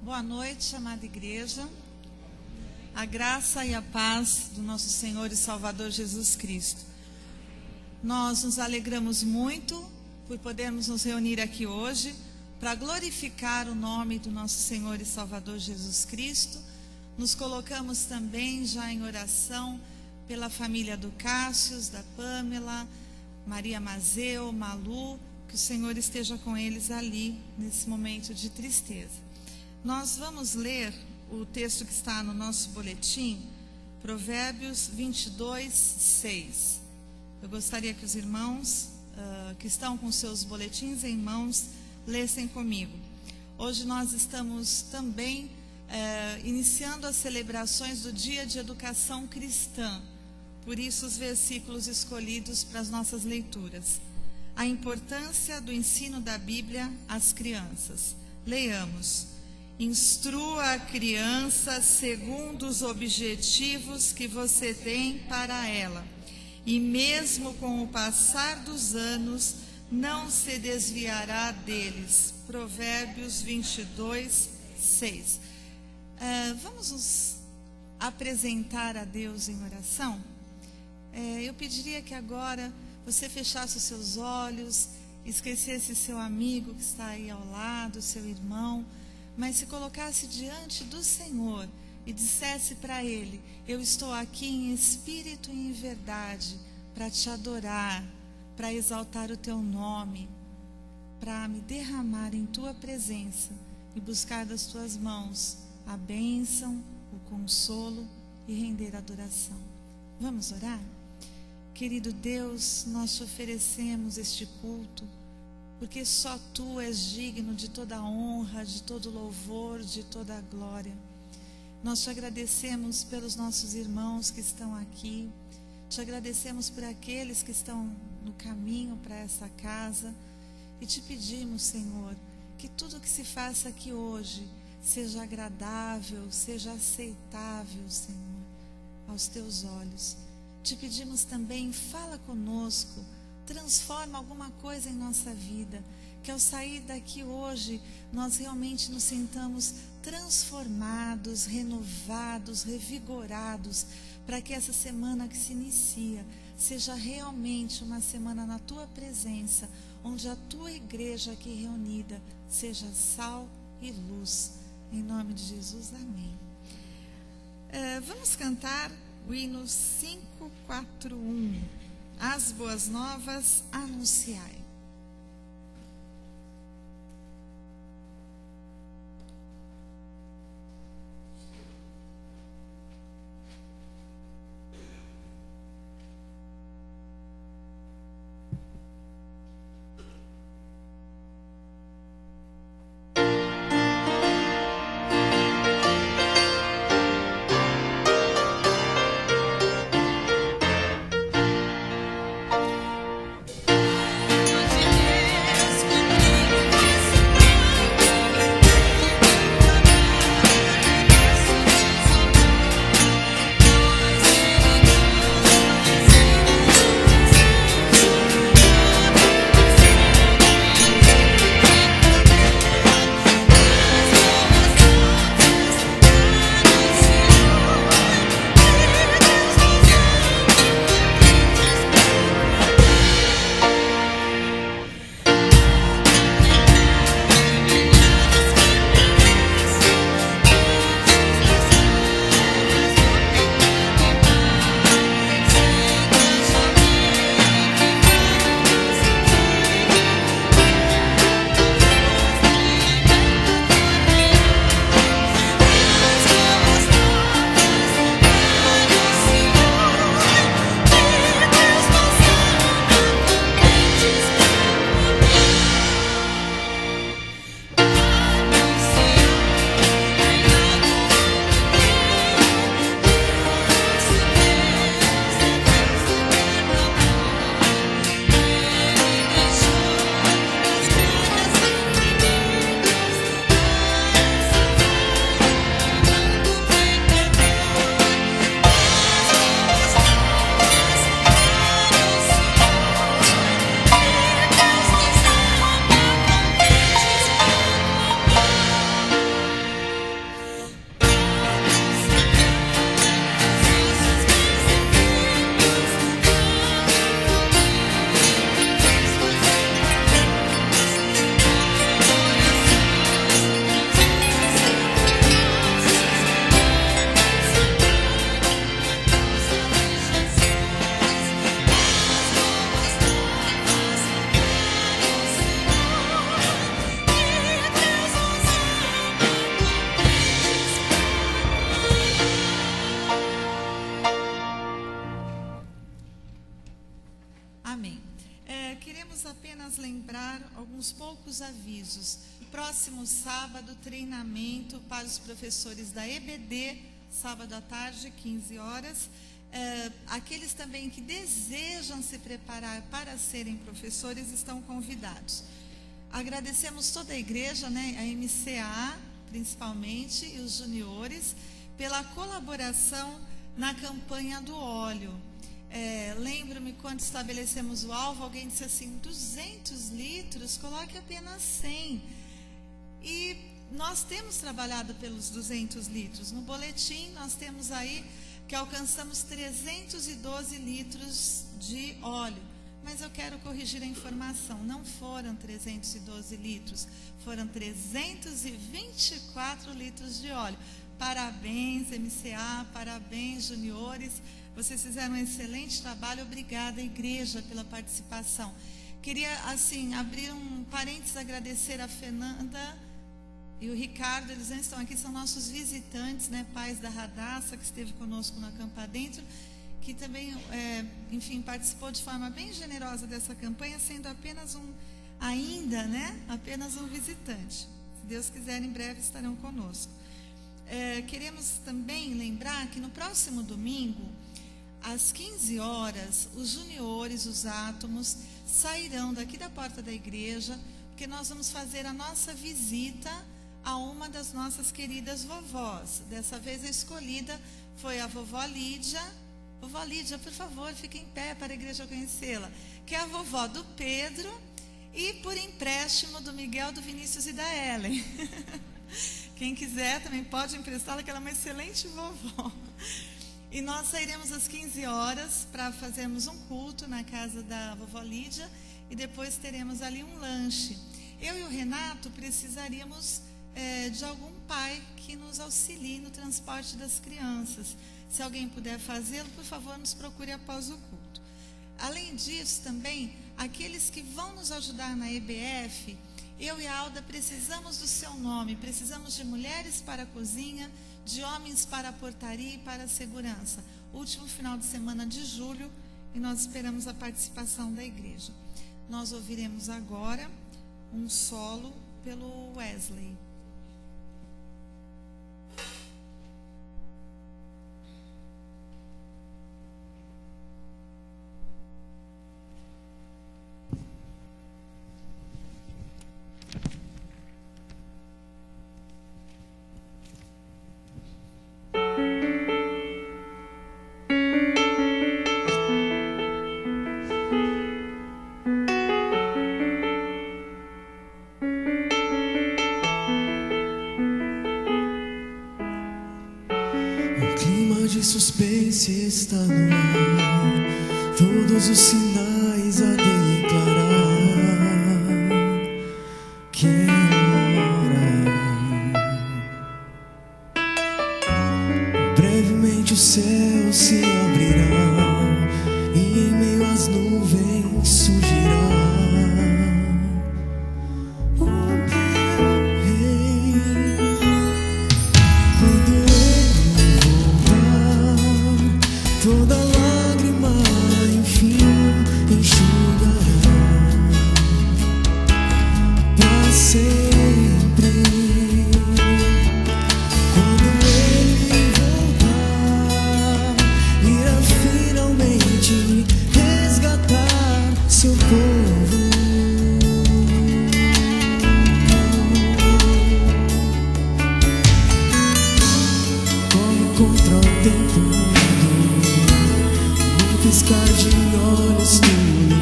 Boa noite, amada igreja. A graça e a paz do nosso Senhor e Salvador Jesus Cristo. Nós nos alegramos muito por podermos nos reunir aqui hoje para glorificar o nome do nosso Senhor e Salvador Jesus Cristo. Nos colocamos também já em oração pela família do Cássius, da Pâmela, Maria Mazeu, Malu, que o Senhor esteja com eles ali nesse momento de tristeza. Nós vamos ler o texto que está no nosso boletim, Provérbios 22, 6. Eu gostaria que os irmãos que estão com seus boletins em mãos lessem comigo. Hoje nós estamos também iniciando as celebrações do Dia de Educação Cristã. Por isso os versículos escolhidos para as nossas leituras. A importância do ensino da Bíblia às crianças. Leiamos. Instrua a criança segundo os objetivos que você tem para ela, e mesmo com o passar dos anos, não se desviará deles. Provérbios 22, 6. Vamos nos apresentar a Deus em oração? Eu pediria que agora você fechasse os seus olhos, esquecesse seu amigo que está aí ao lado, seu irmão, mas se colocasse diante do Senhor e dissesse para Ele: eu estou aqui em espírito e em verdade para te adorar, para exaltar o teu nome, para me derramar em tua presença e buscar das tuas mãos a bênção, o consolo e render adoração. Vamos orar? Querido Deus, nós te oferecemos este culto, porque só Tu és digno de toda a honra, de todo louvor, de toda a glória. Nós te agradecemos pelos nossos irmãos que estão aqui, te agradecemos por aqueles que estão no caminho para essa casa, e te pedimos, Senhor, que tudo que se faça aqui hoje seja agradável, seja aceitável, Senhor, aos Teus olhos. Te pedimos também, fala conosco, transforma alguma coisa em nossa vida, que ao sair daqui hoje, nós realmente nos sintamos transformados, renovados, revigorados, para que essa semana que se inicia, seja realmente uma semana na Tua presença, onde a Tua igreja aqui reunida, seja sal e luz. Em nome de Jesus, amém. Vamos cantar o hino 541. As boas novas anunciai. os avisos. Próximo sábado, treinamento para os professores da EBD, sábado à tarde, 15 horas. Aqueles também que desejam se preparar para serem professores estão convidados. Agradecemos toda a igreja, né, a MCA principalmente, e os juniores, pela colaboração na campanha do óleo. Lembro-me quando estabelecemos o alvo, alguém disse assim, 200 litros, coloque apenas 100. E nós temos trabalhado pelos 200 litros. No boletim nós temos aí que alcançamos 312 litros de óleo. Mas eu quero corrigir a informação, não foram 312 litros, foram 324 litros de óleo. Parabéns, MCA, parabéns, juniores, vocês fizeram um excelente trabalho, obrigada, igreja, pela participação. Queria, assim, abrir um parênteses, agradecer a Fernanda e o Ricardo, eles não estão aqui, são nossos visitantes, né, pais da Radassa, que esteve conosco no Acampa Dentro, que também, enfim, participou de forma bem generosa dessa campanha, sendo apenas apenas um visitante. Se Deus quiser, em breve estarão conosco. Queremos também lembrar que no próximo domingo, às 15 horas, os juniores, os átomos, sairão daqui da porta da igreja, porque nós vamos fazer a nossa visita a uma das nossas queridas vovós. Dessa vez a escolhida foi a vovó Lídia. Vovó Lídia, por favor, fique em pé para a igreja conhecê-la. Que é a vovó do Pedro e, por empréstimo, do Miguel, do Vinícius e da Ellen. Quem quiser também pode emprestá-la, que ela é uma excelente vovó. E nós sairemos às 15 horas para fazermos um culto na casa da vovó Lídia e depois teremos ali um lanche. Eu e o Renato precisaríamos de algum pai que nos auxilie no transporte das crianças. Se alguém puder fazê-lo, por favor, nos procure após o culto. Além disso, também, aqueles que vão nos ajudar na EBF, eu e a Alda precisamos do seu nome, precisamos de mulheres para a cozinha, de homens para a portaria e para a segurança. Último final de semana de julho, e nós esperamos a participação da igreja. Nós ouviremos agora um solo pelo Wesley. Suspense está no ar, todos os sinais a declarar que é hora. Brevemente o céu se abrirá e em meio às nuvens surgirá o meu rei. Quando toda lágrima, enfim, enxugará pra sempre. Quando ele voltar, irá finalmente resgatar seu povo. Corre contra o tempo, piscar de olhos tudo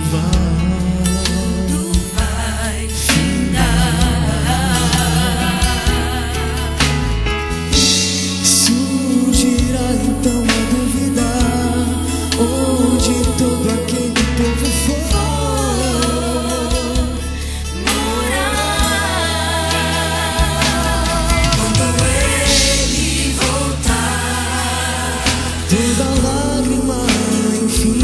vai findar. Surgirá então a duvidar onde todo aquele povo for morar. Quando ele voltar, toda lágrima enfim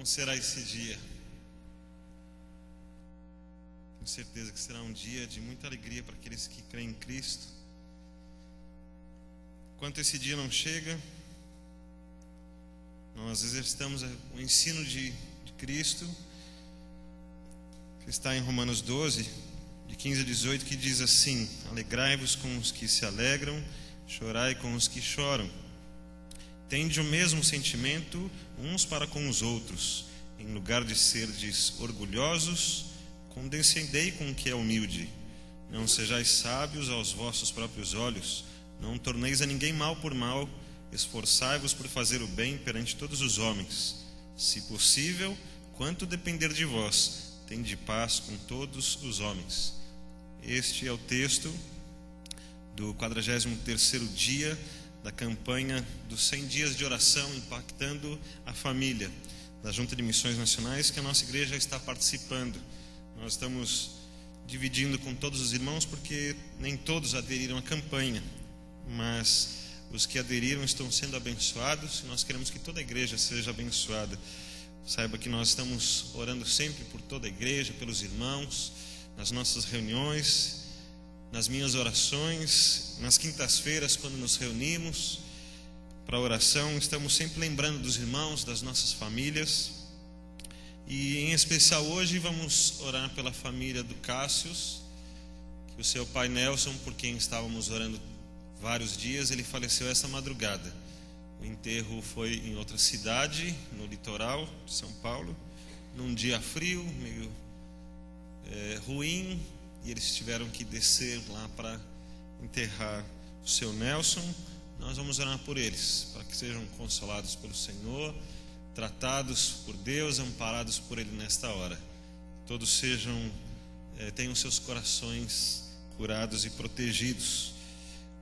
Como será esse dia? Tenho certeza que será um dia de muita alegria para aqueles que creem em Cristo. Enquanto esse dia não chega, nós exercitamos o ensino de Cristo, que está em Romanos 12, de 15 a 18, que diz assim: alegrai-vos com os que se alegram, chorai com os que choram. Tende o mesmo sentimento uns para com os outros. Em lugar de serdes orgulhosos, condescendei com o que é humilde. Não sejais sábios aos vossos próprios olhos. Não torneis a ninguém mal por mal. Esforçai-vos por fazer o bem perante todos os homens. Se possível, quanto depender de vós, tende paz com todos os homens. Este é o texto do 43º dia da campanha dos 100 dias de oração impactando a família da Junta de Missões Nacionais, que a nossa igreja está participando. Nós estamos dividindo com todos os irmãos porque nem todos aderiram à campanha, mas os que aderiram estão sendo abençoados e nós queremos que toda a igreja seja abençoada. Saiba que nós estamos orando sempre por toda a igreja, pelos irmãos, nas nossas reuniões, nas minhas orações, nas quintas-feiras, quando nos reunimos para oração, estamos sempre lembrando dos irmãos, das nossas famílias. E em especial hoje vamos orar pela família do Cássius, que o seu pai Nelson, por quem estávamos orando vários dias, ele faleceu essa madrugada. O enterro foi em outra cidade, no litoral de São Paulo, num dia frio, meio ruim, e eles tiveram que descer lá para enterrar o seu Nelson. Nós vamos orar por eles, para que sejam consolados pelo Senhor, tratados por Deus, amparados por Ele nesta hora. Todos tenham seus corações curados e protegidos.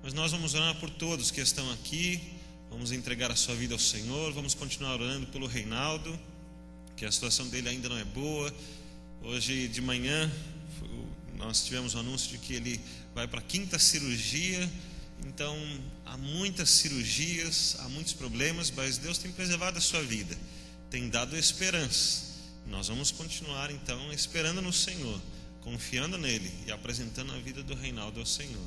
Mas nós vamos orar por todos que estão aqui, vamos entregar a sua vida ao Senhor, vamos continuar orando pelo Reinaldo, que a situação dele ainda não é boa. Hoje de manhã nós tivemos o anúncio de que ele vai para a 5ª cirurgia. Então há muitas cirurgias, há muitos problemas, mas Deus tem preservado a sua vida, tem dado esperança. Nós vamos continuar então esperando no Senhor, confiando nele e apresentando a vida do Reinaldo ao Senhor.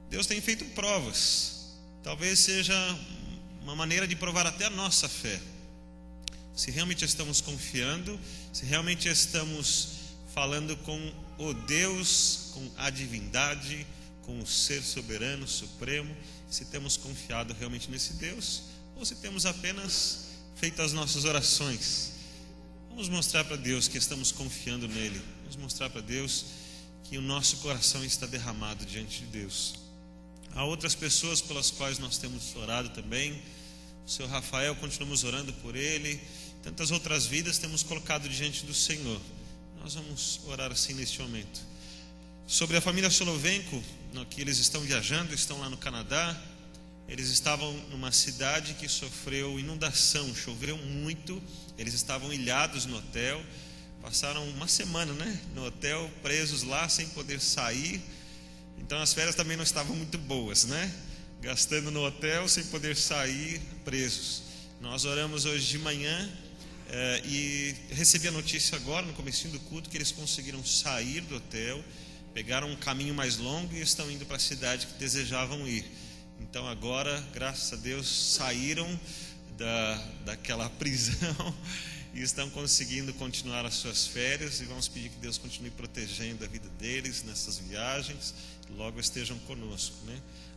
Deus tem feito provas, talvez seja uma maneira de provar até a nossa fé. Se realmente estamos confiando, se realmente estamos falando com o Deus, com a divindade, com o ser soberano, supremo, se temos confiado realmente nesse Deus, ou se temos apenas feito as nossas orações. Vamos mostrar para Deus que estamos confiando nele, vamos mostrar para Deus que o nosso coração está derramado diante de Deus. Há outras pessoas pelas quais nós temos orado também. O seu Rafael, continuamos orando por ele. Tantas outras vidas temos colocado diante do Senhor. Nós vamos orar assim neste momento. Sobre a família Solovenko, que eles estão viajando, estão lá no Canadá. Eles estavam numa cidade que sofreu inundação, choveu muito. Eles estavam ilhados no hotel, passaram uma semana, no hotel, presos lá, sem poder sair. Então as férias também não estavam muito boas, gastando no hotel, sem poder sair, presos. Nós oramos hoje de manhã e recebi a notícia agora, no comecinho do culto, que eles conseguiram sair do hotel, pegaram um caminho mais longo e estão indo para a cidade que desejavam ir. Então agora, graças a Deus, saíram daquela prisão e estão conseguindo continuar as suas férias, e vamos pedir que Deus continue protegendo a vida deles nessas viagens, que logo estejam conosco,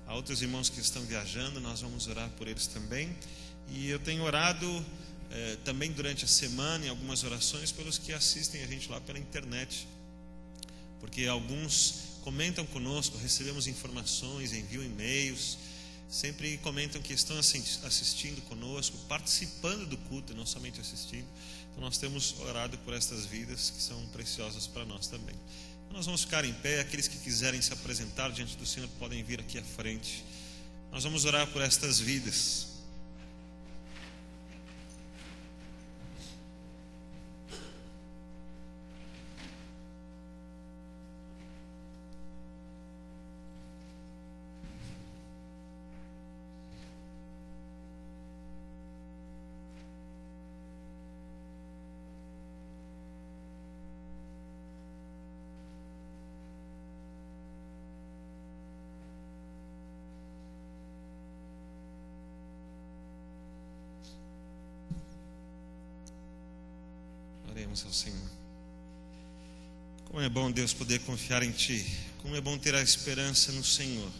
Há outros irmãos que estão viajando, nós vamos orar por eles também. E eu tenho orado também durante a semana, em algumas orações, pelos que assistem a gente lá pela internet, porque alguns comentam conosco, recebemos informações, enviam e-mails, sempre comentam que estão assistindo conosco, participando do culto, não somente assistindo. Então nós temos orado por estas vidas que são preciosas para nós também. Então nós vamos ficar em pé. Aqueles que quiserem se apresentar diante do Senhor podem vir aqui à frente. Nós vamos orar por estas vidas. Oremos ao Senhor. Como é bom, Deus, poder confiar em Ti. Como é bom ter a esperança no Senhor.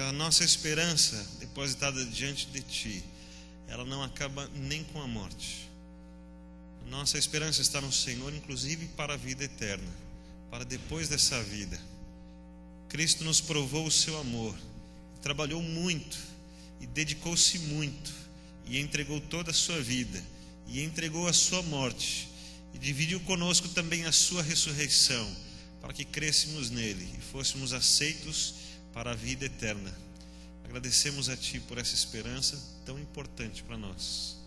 A nossa esperança depositada diante de Ti, ela não acaba nem com a morte. A nossa esperança está no Senhor, inclusive para a vida eterna, para depois dessa vida. Cristo nos provou o seu amor, trabalhou muito e dedicou-se muito e entregou toda a sua vida e entregou a sua morte e dividiu conosco também a sua ressurreição, para que crescêssemos nele e fôssemos aceitos para a vida eterna. Agradecemos a Ti por essa esperança tão importante para nós.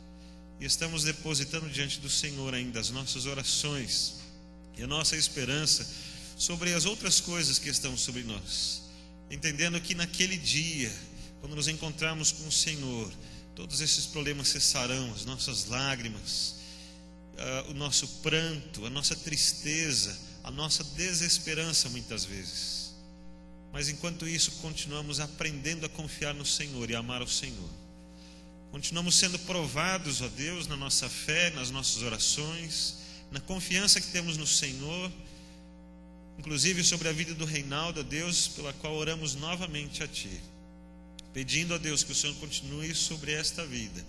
E estamos depositando diante do Senhor ainda as nossas orações e a nossa esperança sobre as outras coisas que estão sobre nós, entendendo que naquele dia, quando nos encontrarmos com o Senhor, todos esses problemas cessarão, as nossas lágrimas, o nosso pranto, a nossa tristeza, a nossa desesperança muitas vezes. Mas enquanto isso, continuamos aprendendo a confiar no Senhor e a amar o Senhor. Continuamos sendo provados, ó Deus, na nossa fé, nas nossas orações, na confiança que temos no Senhor, inclusive sobre a vida do Reinaldo, ó Deus, pela qual oramos novamente a Ti, pedindo a Deus que o Senhor continue sobre esta vida,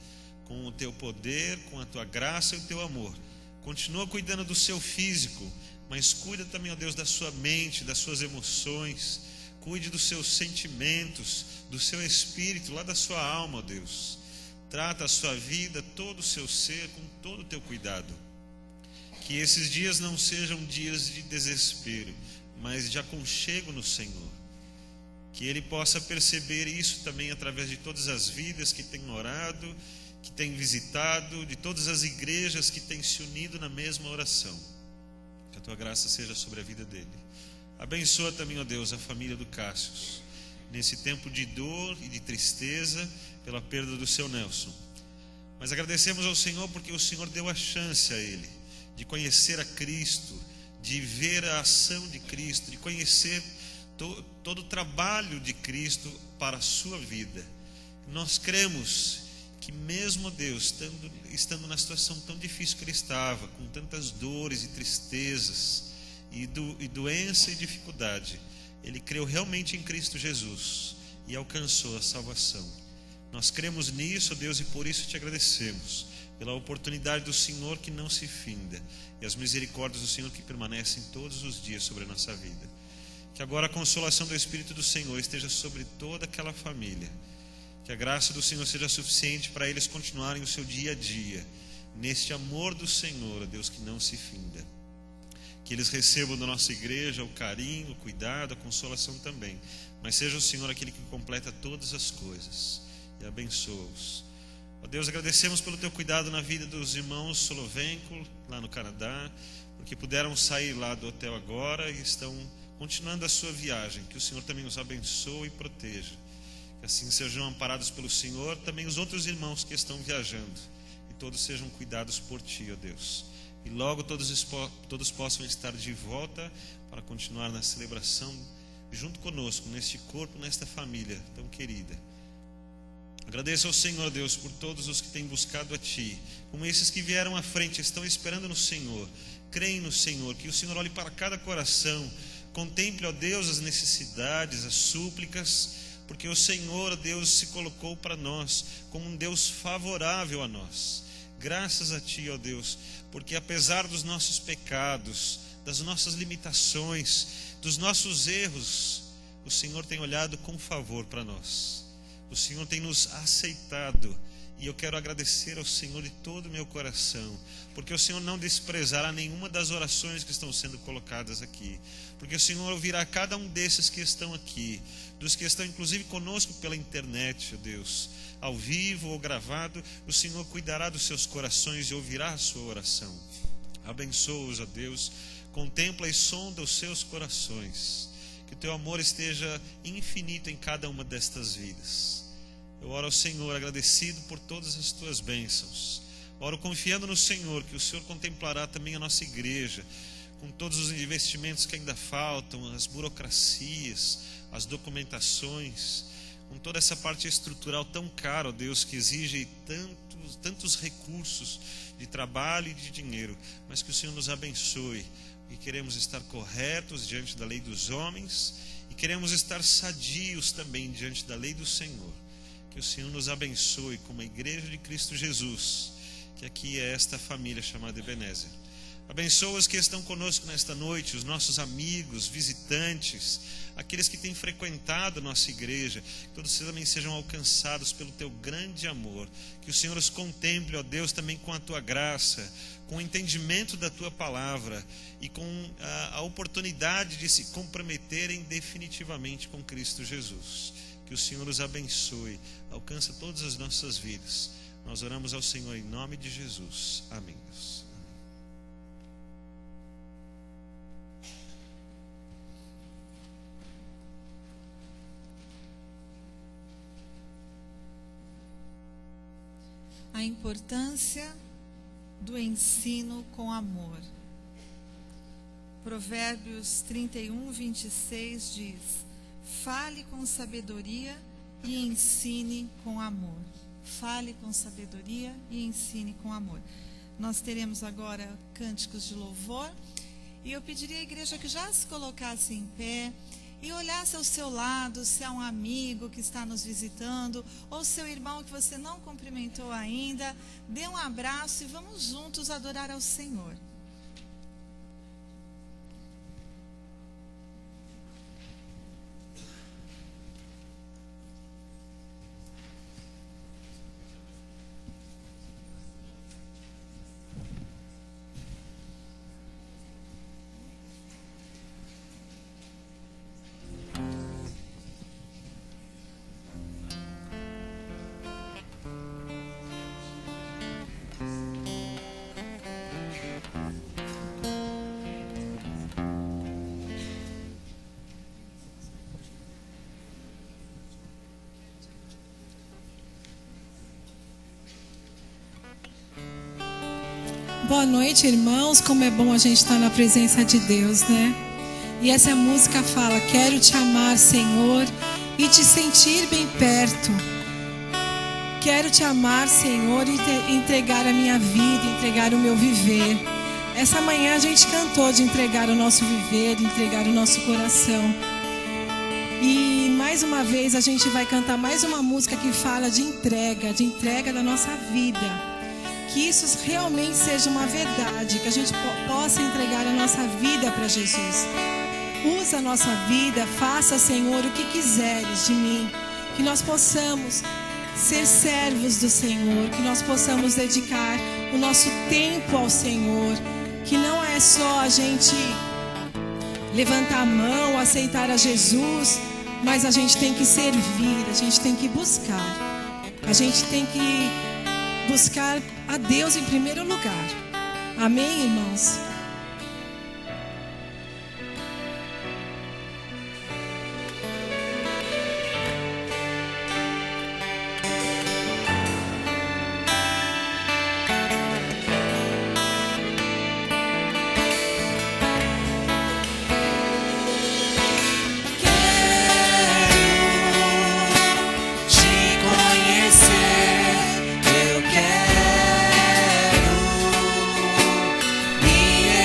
com o Teu poder, com a Tua graça e o Teu amor. Continua cuidando do seu físico, mas cuida também, ó Deus, da sua mente, das suas emoções. Cuide dos seus sentimentos, do seu espírito, lá da sua alma, ó Deus. Trata a sua vida, todo o seu ser, com todo o Teu cuidado. Que esses dias não sejam dias de desespero, mas de aconchego no Senhor. Que Ele possa perceber isso também através de todas as vidas que tem orado, que tem visitado, de todas as igrejas que têm se unido na mesma oração. Que a Tua graça seja sobre a vida dele. Abençoa também, ó Deus, a família do Cássio, nesse tempo de dor e de tristeza pela perda do seu Nelson. Mas agradecemos ao Senhor porque o Senhor deu a chance a ele de conhecer a Cristo, de ver a ação de Cristo, de conhecer todo o trabalho de Cristo para a sua vida. Nós cremos que mesmo Deus, estando na situação tão difícil que ele estava, com tantas dores e tristezas, e doença e dificuldade, ele creu realmente em Cristo Jesus e alcançou a salvação. Nós cremos nisso, Deus, e por isso Te agradecemos pela oportunidade do Senhor que não se finda e as misericórdias do Senhor que permanecem todos os dias sobre a nossa vida. Que agora a consolação do Espírito do Senhor esteja sobre toda aquela família, que a graça do Senhor seja suficiente para eles continuarem o seu dia a dia neste amor do Senhor, Deus, que não se finda. Que eles recebam da nossa igreja o carinho, o cuidado, a consolação também. Mas seja o Senhor aquele que completa todas as coisas e abençoa-os. Ó Deus, agradecemos pelo Teu cuidado na vida dos irmãos Solovenko, lá no Canadá, porque puderam sair lá do hotel agora e estão continuando a sua viagem. Que o Senhor também os abençoe e proteja. Que assim sejam amparados pelo Senhor também os outros irmãos que estão viajando. E todos sejam cuidados por Ti, ó Deus. E logo todos possam estar de volta para continuar na celebração junto conosco, neste corpo, nesta família tão querida. Agradeço ao Senhor, Deus, por todos os que têm buscado a Ti, como esses que vieram à frente, estão esperando no Senhor, creem no Senhor, que o Senhor olhe para cada coração, contemple, ó Deus, as necessidades, as súplicas, porque o Senhor, Deus, se colocou para nós como um Deus favorável a nós. Graças a Ti, ó Deus, porque apesar dos nossos pecados, das nossas limitações, dos nossos erros, o Senhor tem olhado com favor para nós. O Senhor tem nos aceitado. E eu quero agradecer ao Senhor de todo o meu coração, porque o Senhor não desprezará nenhuma das orações que estão sendo colocadas aqui, porque o Senhor ouvirá cada um desses que estão aqui, dos que estão inclusive conosco pela internet, ó Deus, ao vivo ou gravado. O Senhor cuidará dos seus corações e ouvirá a sua oração. Abençoa-os, ó Deus, contempla e sonda os seus corações, que o Teu amor esteja infinito em cada uma destas vidas. Eu oro ao Senhor agradecido por todas as Tuas bênçãos. Oro confiando no Senhor, que o Senhor contemplará também a nossa igreja, com todos os investimentos que ainda faltam, as burocracias, as documentações, com toda essa parte estrutural tão cara, ó Deus, que exige tantos recursos de trabalho e de dinheiro, mas que o Senhor nos abençoe, e queremos estar corretos diante da lei dos homens, e queremos estar sadios também diante da lei do Senhor. Que o Senhor nos abençoe como a igreja de Cristo Jesus, que aqui é esta família chamada Ebenezer. Abençoa os que estão conosco nesta noite, os nossos amigos, visitantes, aqueles que têm frequentado a nossa igreja, que todos eles também sejam alcançados pelo teu grande amor. Que o Senhor os contemple, ó Deus, também com a tua graça, com o entendimento da tua palavra e com a oportunidade de se comprometerem definitivamente com Cristo Jesus. Que o Senhor os abençoe, alcança todas as nossas vidas. Nós oramos ao Senhor em nome de Jesus. Amém, Deus. A importância do ensino com amor. Provérbios 31, 26 diz: fale com sabedoria e ensine com amor. Fale com sabedoria e ensine com amor. Nós teremos agora cânticos de louvor, e eu pediria à igreja que já se colocasse em pé e olhasse ao seu lado, se há um amigo que está nos visitando, ou seu irmão que você não cumprimentou ainda. Dê um abraço e vamos juntos adorar ao Senhor. Boa noite, irmãos. Como é bom a gente estar na presença de Deus, né? E essa música fala: quero te amar, Senhor, e te sentir bem perto. Quero te amar, Senhor, e entregar a minha vida, entregar o meu viver. Essa manhã a gente cantou de entregar o nosso viver, de entregar o nosso coração. E mais uma vez a gente vai cantar mais uma música que fala de entrega da nossa vida. Que isso realmente seja uma verdade, que a gente possa entregar a nossa vida para Jesus. Usa a nossa vida, faça, Senhor, o que quiseres de mim. Que nós possamos ser servos do Senhor, que nós possamos dedicar o nosso tempo ao Senhor. Que não é só a gente levantar a mão, aceitar a Jesus, mas a gente tem que servir, a gente tem que buscar. A gente tem que buscar a Deus em primeiro lugar. Amém, irmãos? Me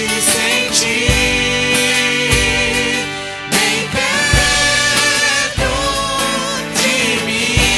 te sentir bem perto de mim,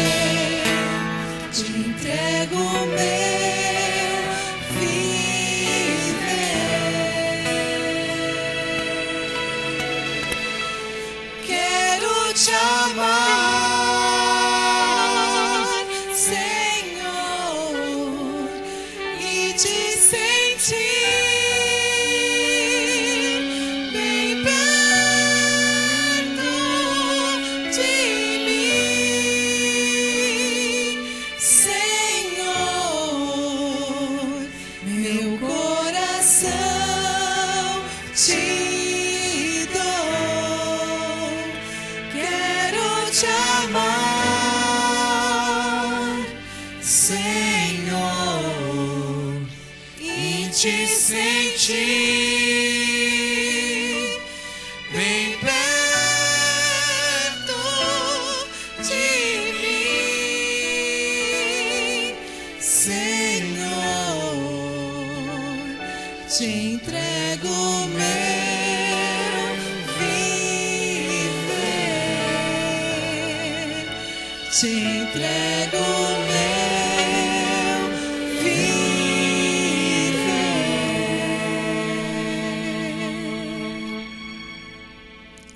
Senhor, te entrego meu viver. Te sentir bem perto de mim, Senhor, te entrego meu viver, te entrego meu viver.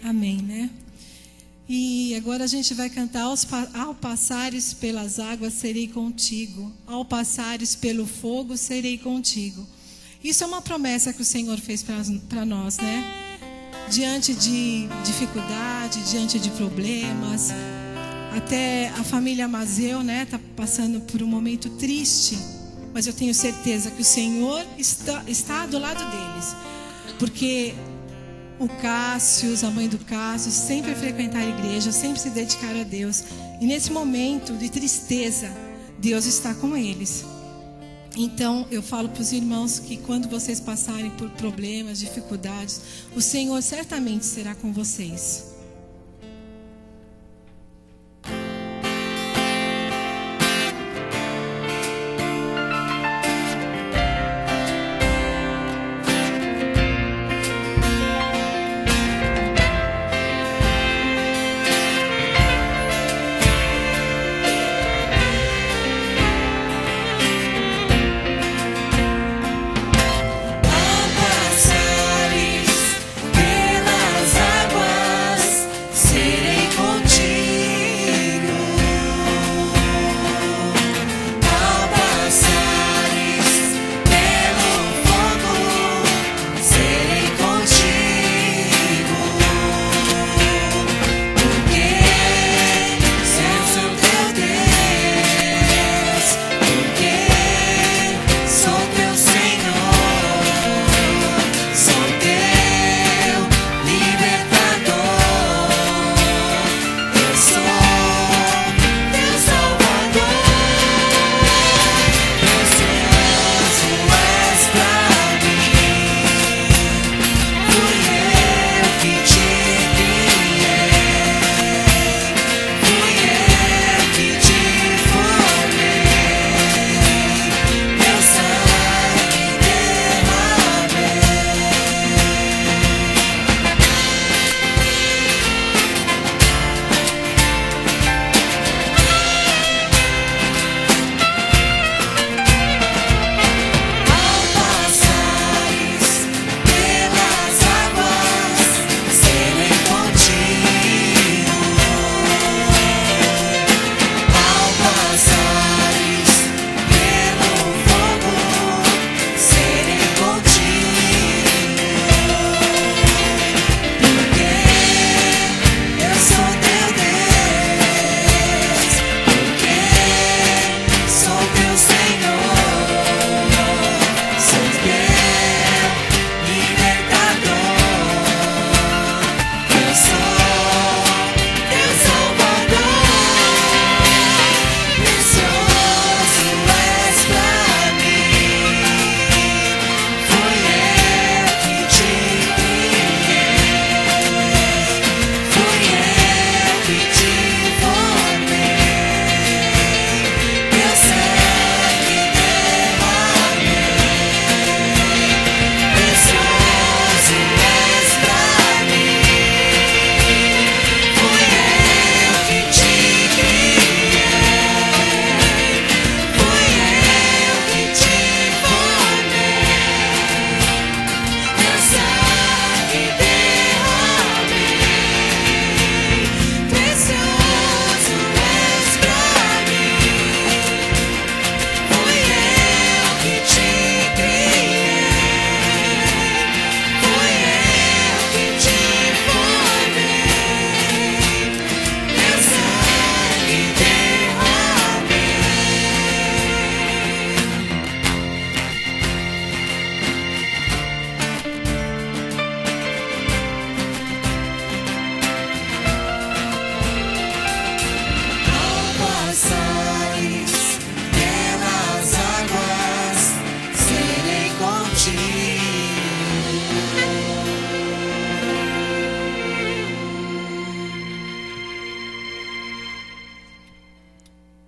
Amém, né? E agora a gente vai cantar ao passares pelas águas serei contigo, ao passares pelo fogo serei contigo. Isso é uma promessa que o Senhor fez para nós, né? Diante de dificuldade, diante de problemas, até a família Mazeu, né, tá passando por um momento triste, mas eu tenho certeza que o Senhor está do lado deles, porque o Cássio, a mãe do Cássio, sempre frequentaram a igreja, sempre se dedicaram a Deus. E nesse momento de tristeza, Deus está com eles. Então, eu falo para os irmãos que quando vocês passarem por problemas, dificuldades, o Senhor certamente será com vocês. Pelas águas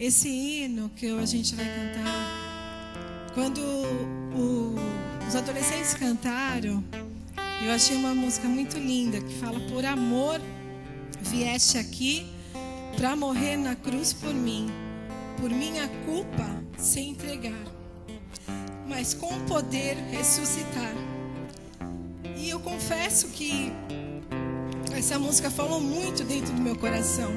Esse hino que a gente vai cantar, quando os adolescentes cantaram, eu achei uma música muito linda, que fala: por amor vieste aqui para morrer na cruz por mim, por minha culpa se entregar, mas com poder ressuscitar. E eu confesso que essa música falou muito dentro do meu coração,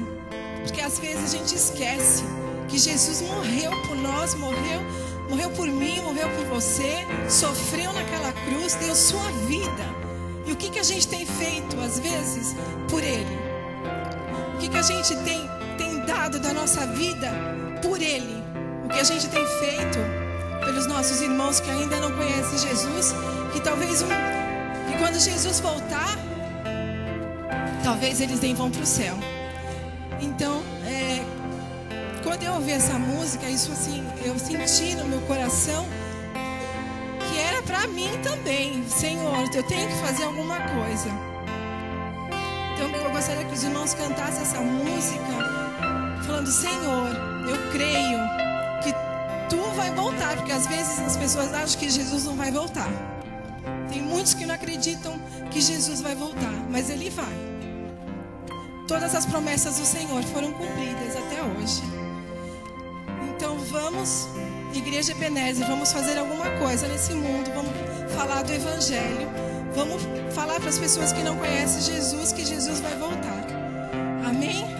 porque às vezes a gente esquece que Jesus morreu por nós, morreu por mim, morreu por você, sofreu naquela cruz, deu sua vida. E o que a gente tem feito às vezes por Ele? O que a gente tem dado da nossa vida por Ele? O que a gente tem feito pelos nossos irmãos que ainda não conhecem Jesus, que talvez que quando Jesus voltar, talvez eles nem vão para o céu. Então, quando eu ouvi essa música, isso assim, eu senti no meu coração que era para mim também. Senhor, eu tenho que fazer alguma coisa. Então eu gostaria que os irmãos cantassem essa música falando: Senhor, eu creio que Tu vai voltar, porque às vezes as pessoas acham que Jesus não vai voltar. Tem muitos que não acreditam que Jesus vai voltar, mas Ele vai. Todas as promessas do Senhor foram cumpridas até hoje. Então vamos, Igreja Ebenezer, vamos fazer alguma coisa nesse mundo. Vamos falar do Evangelho. Vamos falar para as pessoas que não conhecem Jesus que Jesus vai voltar. Amém?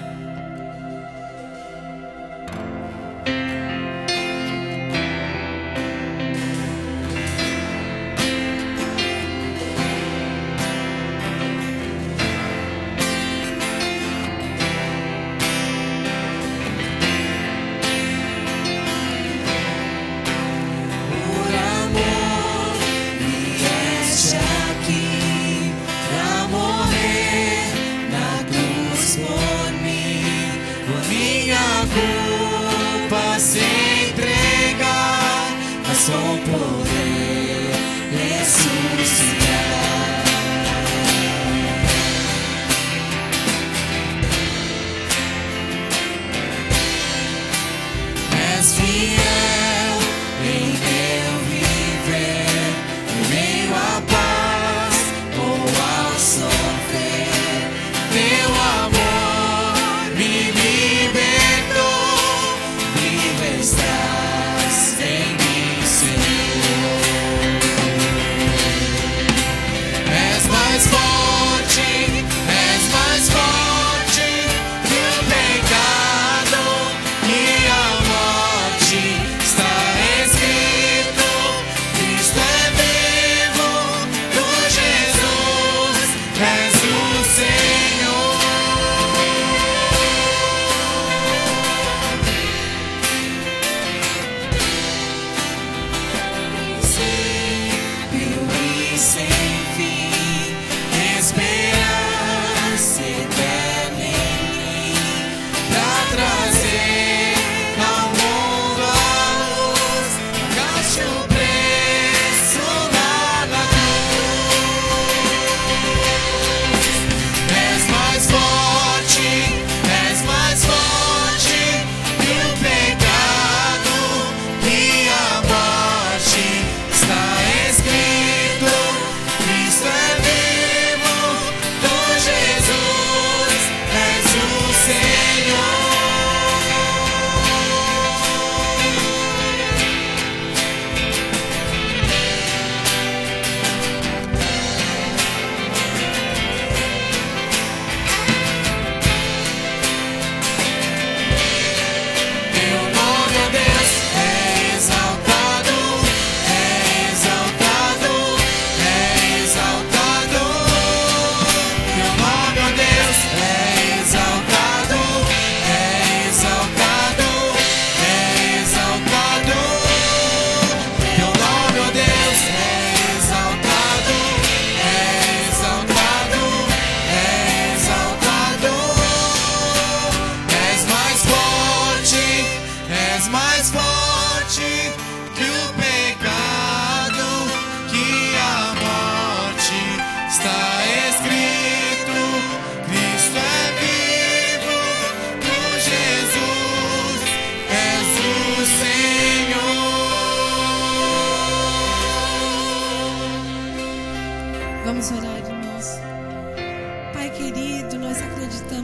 Aqui pra morrer na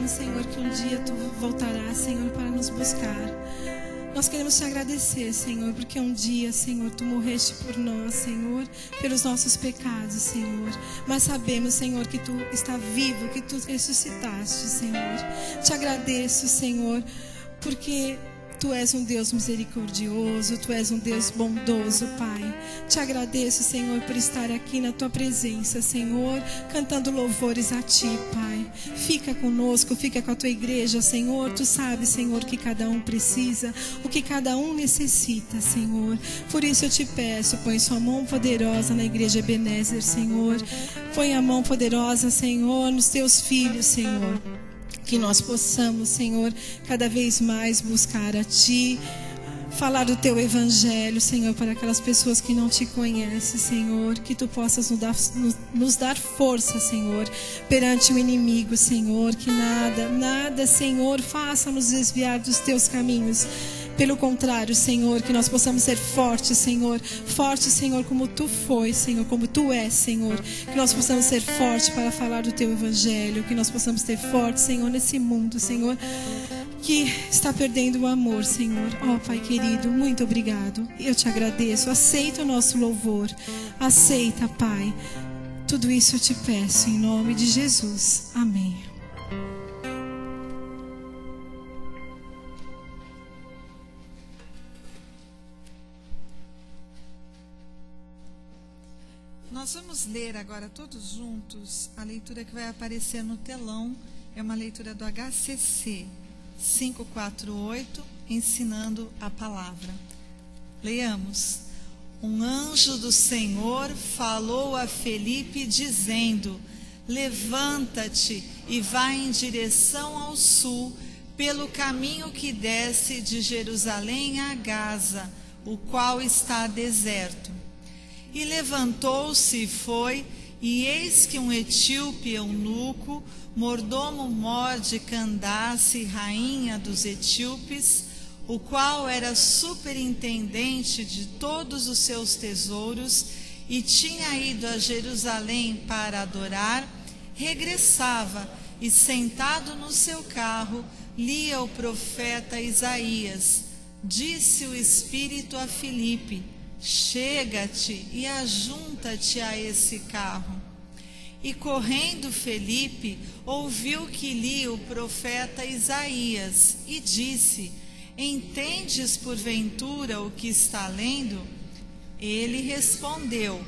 sabemos, Senhor, que um dia Tu voltarás, Senhor, para nos buscar. Nós queremos Te agradecer, Senhor, porque um dia, Senhor, Tu morreste por nós, Senhor, pelos nossos pecados, Senhor. Mas sabemos, Senhor, que Tu está vivo, que Tu ressuscitaste, Senhor. Te agradeço, Senhor, porque Tu és um Deus misericordioso, Tu és um Deus bondoso, Pai. Te agradeço, Senhor, por estar aqui na Tua presença, Senhor, cantando louvores a Ti, Pai. Fica conosco, fica com a Tua igreja, Senhor. Tu sabes, Senhor, o que cada um precisa, o que cada um necessita, Senhor. Por isso eu Te peço, põe Sua mão poderosa na igreja Ebenezer, Senhor. Põe a mão poderosa, Senhor, nos Teus filhos, Senhor. Que nós possamos, Senhor, cada vez mais buscar a Ti, falar do Teu Evangelho, Senhor, para aquelas pessoas que não Te conhecem, Senhor. Que Tu possas nos dar força, Senhor, perante o inimigo, Senhor. Que nada, Senhor, faça nos desviar dos Teus caminhos. Pelo contrário, Senhor, que nós possamos ser fortes, Senhor. Fortes, Senhor, como Tu foi, Senhor, como Tu és, Senhor. Que nós possamos ser fortes para falar do Teu Evangelho. Que nós possamos ser fortes, Senhor, nesse mundo, Senhor, que está perdendo o amor, Senhor. Ó, Pai querido, muito obrigado. Eu Te agradeço. Aceita o nosso louvor. Aceita, Pai. Tudo isso eu Te peço em nome de Jesus. Amém. Nós vamos ler agora todos juntos a leitura que vai aparecer no telão. É uma leitura do HCC 548, ensinando a palavra. Leiamos. Um anjo do Senhor falou a Felipe dizendo: levanta-te e vai em direção ao sul, pelo caminho que desce de Jerusalém a Gaza, o qual está deserto. E levantou-se e foi, e eis que um etíope eunuco, mordomo-mor de Candace, rainha dos etíopes, o qual era superintendente de todos os seus tesouros e tinha ido a Jerusalém para adorar, regressava e, sentado no seu carro, lia o profeta Isaías. Disse o Espírito a Filipe: chega-te e ajunta-te a esse carro. E correndo Felipe, ouviu que lia o profeta Isaías e disse: entendes porventura o que está lendo? Ele respondeu: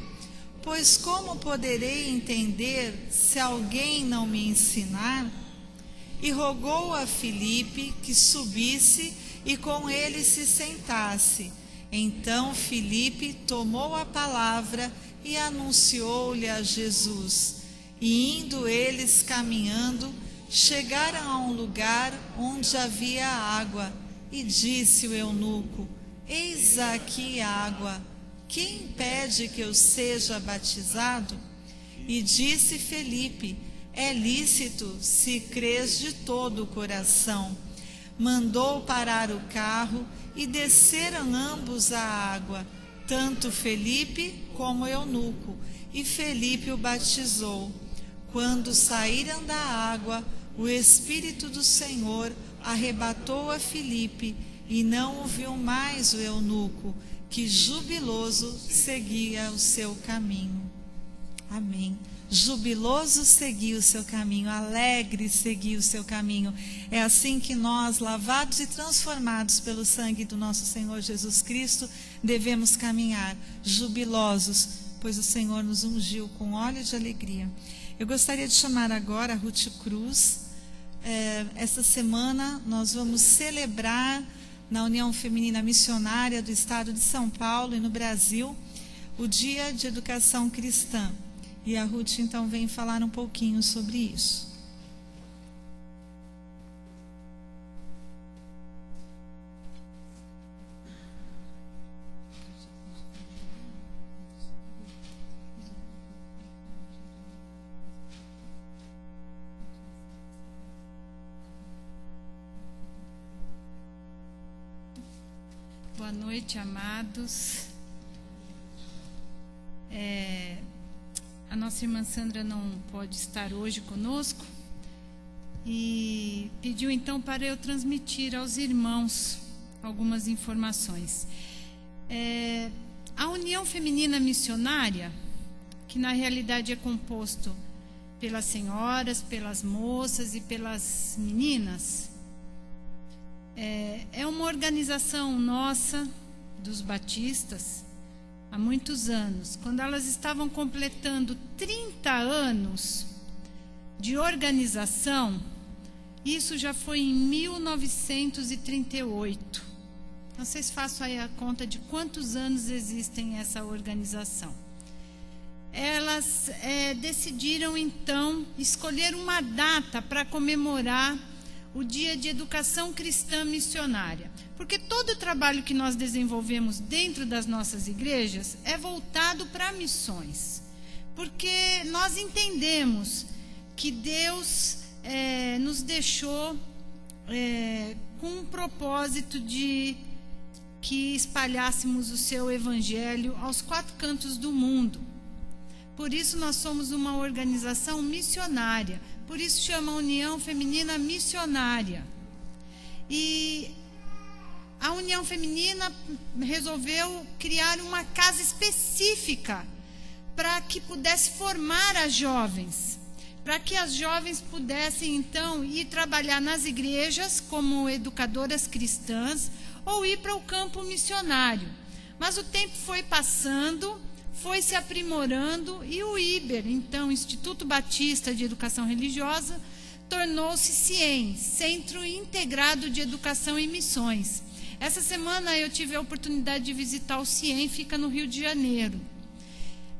pois como poderei entender se alguém não me ensinar? E rogou a Filipe que subisse e com ele se sentasse. Então Filipe tomou a palavra e anunciou-lhe a Jesus. E indo eles caminhando, chegaram a um lugar onde havia água. E disse o eunuco: eis aqui água, que impede que eu seja batizado? E disse Felipe: é lícito, se crês de todo o coração. Mandou parar o carro e desceram ambos a água, tanto Felipe como o eunuco, e Felipe o batizou. Quando saíram da água, o Espírito do Senhor arrebatou a Filipe, e não o viu mais o eunuco, que jubiloso seguia o seu caminho. Amém. Jubiloso seguia o seu caminho, alegre seguia o seu caminho. É assim que nós, lavados e transformados pelo sangue do nosso Senhor Jesus Cristo, devemos caminhar, jubilosos, pois o Senhor nos ungiu com óleo de alegria. Eu gostaria de chamar agora a Ruth Cruz. Esta semana nós vamos celebrar na União Feminina Missionária do Estado de São Paulo e no Brasil o Dia de Educação Cristã. E a Ruth então vem falar um pouquinho sobre isso. Boa noite, amados. A nossa irmã Sandra não pode estar hoje conosco e pediu então para eu transmitir aos irmãos algumas informações. A União Feminina Missionária, que na realidade é composto pelas senhoras, pelas moças e pelas meninas, é uma organização nossa, dos batistas, há muitos anos. Quando elas estavam completando 30 anos de organização, isso já foi em 1938. Então, vocês façam aí a conta de quantos anos existem essa organização. Elas decidiram, então, escolher uma data para comemorar o Dia de Educação Cristã Missionária. Porque todo o trabalho que nós desenvolvemos dentro das nossas igrejas é voltado para missões. Porque nós entendemos que Deus nos deixou com um propósito de que espalhássemos o seu evangelho aos 4 cantos do mundo. Por isso nós somos uma organização missionária. Por isso chama União Feminina Missionária. E a União Feminina resolveu criar uma casa específica para que pudesse formar as jovens, para que as jovens pudessem, então, ir trabalhar nas igrejas como educadoras cristãs ou ir para o campo missionário. Mas o tempo foi passando, foi se aprimorando e o IBER, então, Instituto Batista de Educação Religiosa, tornou-se CIEM, Centro Integrado de Educação e Missões. Essa semana eu tive a oportunidade de visitar o CIEM, fica no Rio de Janeiro.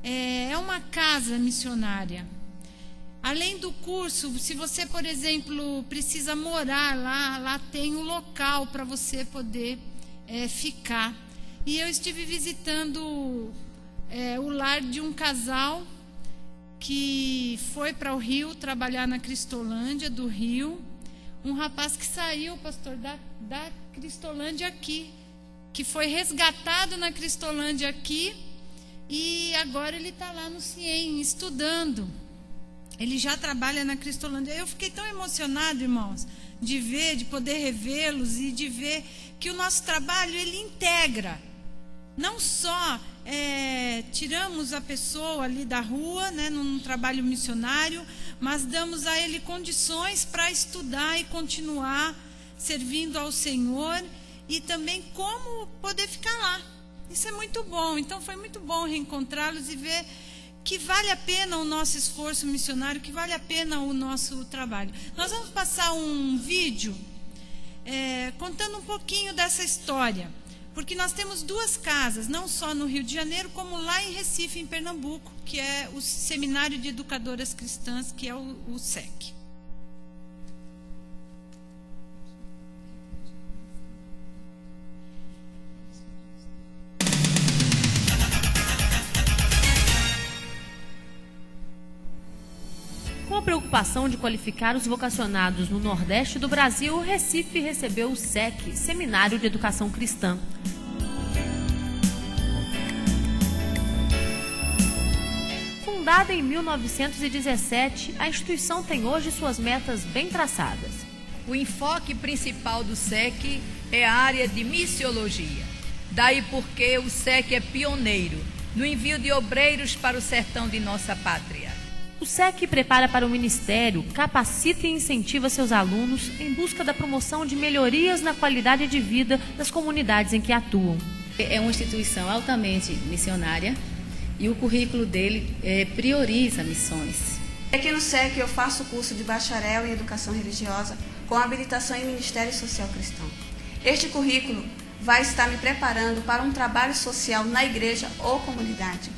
É uma casa missionária. Além do curso, se você, por exemplo, precisa morar lá tem um local para você poder ficar. E eu estive visitando o lar de um casal que foi para o Rio trabalhar na Cristolândia do Rio. Um rapaz que saiu, pastor, da Cristolândia aqui, que foi resgatado na Cristolândia aqui, e agora ele está lá no CIEM estudando. Ele já trabalha na Cristolândia. Eu fiquei tão emocionado, irmãos, de ver, de poder revê-los e de ver que o nosso trabalho, ele integra. Não só tiramos a pessoa ali da rua, né, num trabalho missionário, mas damos a ele condições para estudar e continuar servindo ao Senhor e também como poder ficar lá. Isso é muito bom. Então foi muito bom reencontrá-los e ver que vale a pena o nosso esforço missionário, que vale a pena o nosso trabalho. Nós vamos passar um vídeo contando um pouquinho dessa história, porque nós temos 2 casas, não só no Rio de Janeiro, como lá em Recife, em Pernambuco, que é o Seminário de Educadoras Cristãs, que é o SEC. Com a preocupação de qualificar os vocacionados no Nordeste do Brasil, Recife recebeu o SEC, Seminário de Educação Cristã. Fundada em 1917, a instituição tem hoje suas metas bem traçadas. O enfoque principal do SEC é a área de missiologia. Daí porque o SEC é pioneiro no envio de obreiros para o sertão de nossa pátria. O SEC prepara para o ministério, capacita e incentiva seus alunos em busca da promoção de melhorias na qualidade de vida das comunidades em que atuam. É uma instituição altamente missionária e o currículo dele prioriza missões. Aqui no SEC eu faço o curso de bacharel em Educação Religiosa com habilitação em Ministério Social Cristão. Este currículo vai estar me preparando para um trabalho social na igreja ou comunidade.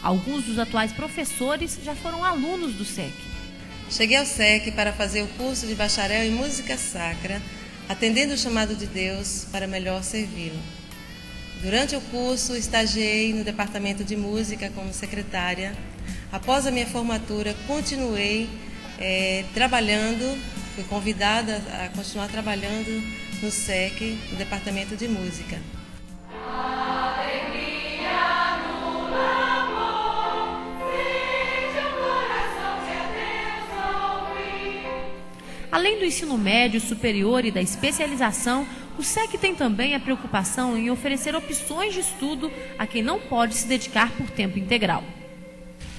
Alguns dos atuais professores já foram alunos do SEC. Cheguei ao SEC para fazer o curso de bacharel em música sacra, atendendo o chamado de Deus para melhor servi-lo. Durante o curso, estagiei no departamento de música como secretária. Após a minha formatura, continuei trabalhando, fui convidada a continuar trabalhando no SEC, no departamento de música. Além do ensino médio, superior e da especialização, o SEC tem também a preocupação em oferecer opções de estudo a quem não pode se dedicar por tempo integral.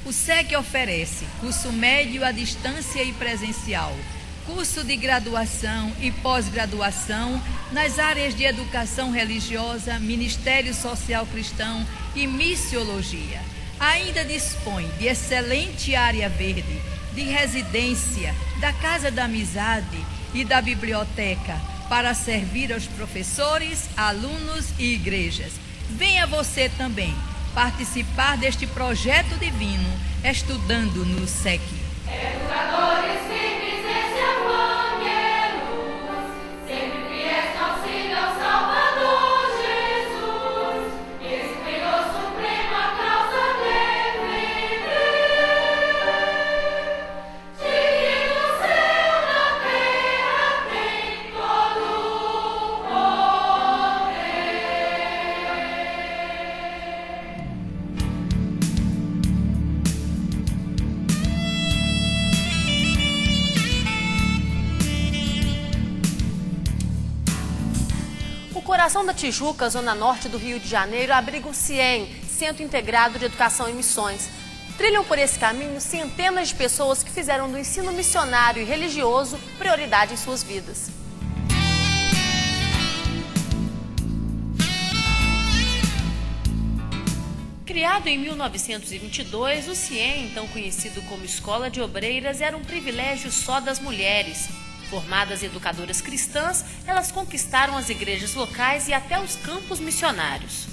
O SEC oferece curso médio à distância e presencial, curso de graduação e pós-graduação nas áreas de educação religiosa, Ministério Social Cristão e missiologia. Ainda dispõe de excelente área verde, de residência, da Casa da Amizade e da biblioteca para servir aos professores, alunos e igrejas. Venha você também participar deste projeto divino, estudando no SEC. Educadores firmes e salvangueiros, sempre prestam auxílio ao Salvador Jesus, inspirou supremo a causa defender, de que no céu na terra tem todo o poder. O Coração da Tijuca, zona norte do Rio de Janeiro, abriga o CIEM, Centro Integrado de Educação e Missões. Trilham por esse caminho centenas de pessoas que fizeram do ensino missionário e religioso prioridade em suas vidas. Criado em 1922, o CIEM, então conhecido como Escola de Obreiras, era um privilégio só das mulheres. Formadas educadoras cristãs, elas conquistaram as igrejas locais e até os campos missionários.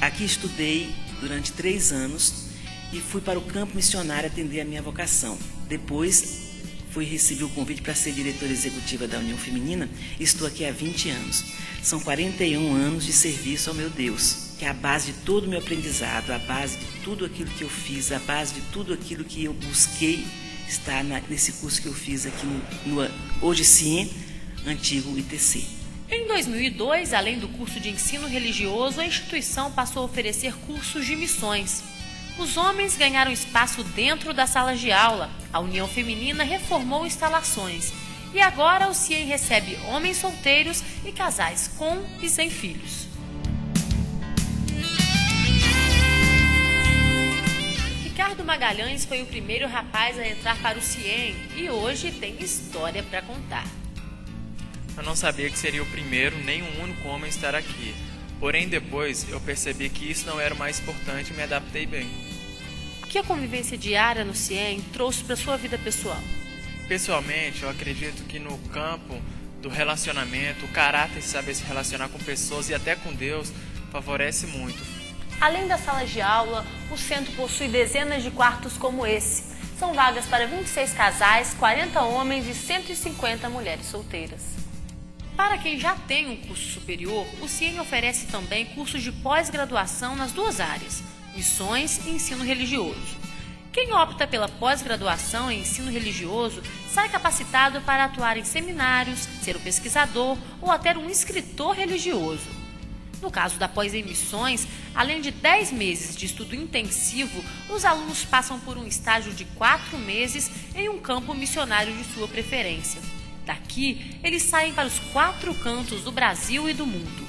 Aqui estudei durante 3 anos e fui para o campo missionário atender a minha vocação. Depois recebi o convite para ser diretora executiva da União Feminina e estou aqui há 20 anos. São 41 anos de serviço ao meu Deus, que é a base de todo o meu aprendizado, a base de tudo aquilo que eu fiz, a base de tudo aquilo que eu busquei está nesse curso que eu fiz aqui no hoje CIEM, antigo ITC. Em 2002, além do curso de ensino religioso, a instituição passou a oferecer cursos de missões. Os homens ganharam espaço dentro das salas de aula, a União Feminina reformou instalações e agora o CIEM recebe homens solteiros e casais com e sem filhos. Ricardo Magalhães foi o primeiro rapaz a entrar para o CIEM e hoje tem história para contar. Eu não sabia que seria o primeiro nem um único homem a estar aqui. Porém, depois eu percebi que isso não era o mais importante e me adaptei bem. O que a convivência diária no CIEM trouxe para a sua vida pessoal? Pessoalmente, eu acredito que no campo do relacionamento, o caráter de saber se relacionar com pessoas e até com Deus favorece muito. Além das salas de aula, o centro possui dezenas de quartos como esse. São vagas para 26 casais, 40 homens e 150 mulheres solteiras. Para quem já tem um curso superior, o CIEM oferece também cursos de pós-graduação nas duas áreas, missões e ensino religioso. Quem opta pela pós-graduação em ensino religioso sai capacitado para atuar em seminários, ser um pesquisador ou até um escritor religioso. No caso da pós em missões, além de 10 meses de estudo intensivo, os alunos passam por um estágio de 4 meses em um campo missionário de sua preferência. Daqui, eles saem para os 4 cantos do Brasil e do mundo.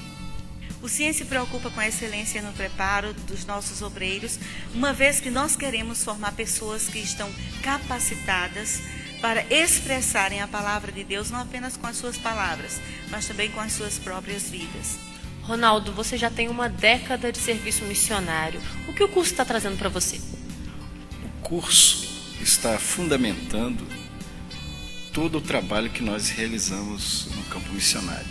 O CIEM se preocupa com a excelência no preparo dos nossos obreiros, uma vez que nós queremos formar pessoas que estão capacitadas para expressarem a palavra de Deus, não apenas com as suas palavras, mas também com as suas próprias vidas. Ronaldo, você já tem uma década de serviço missionário. O que o curso está trazendo para você? O curso está fundamentando todo o trabalho que nós realizamos no campo missionário.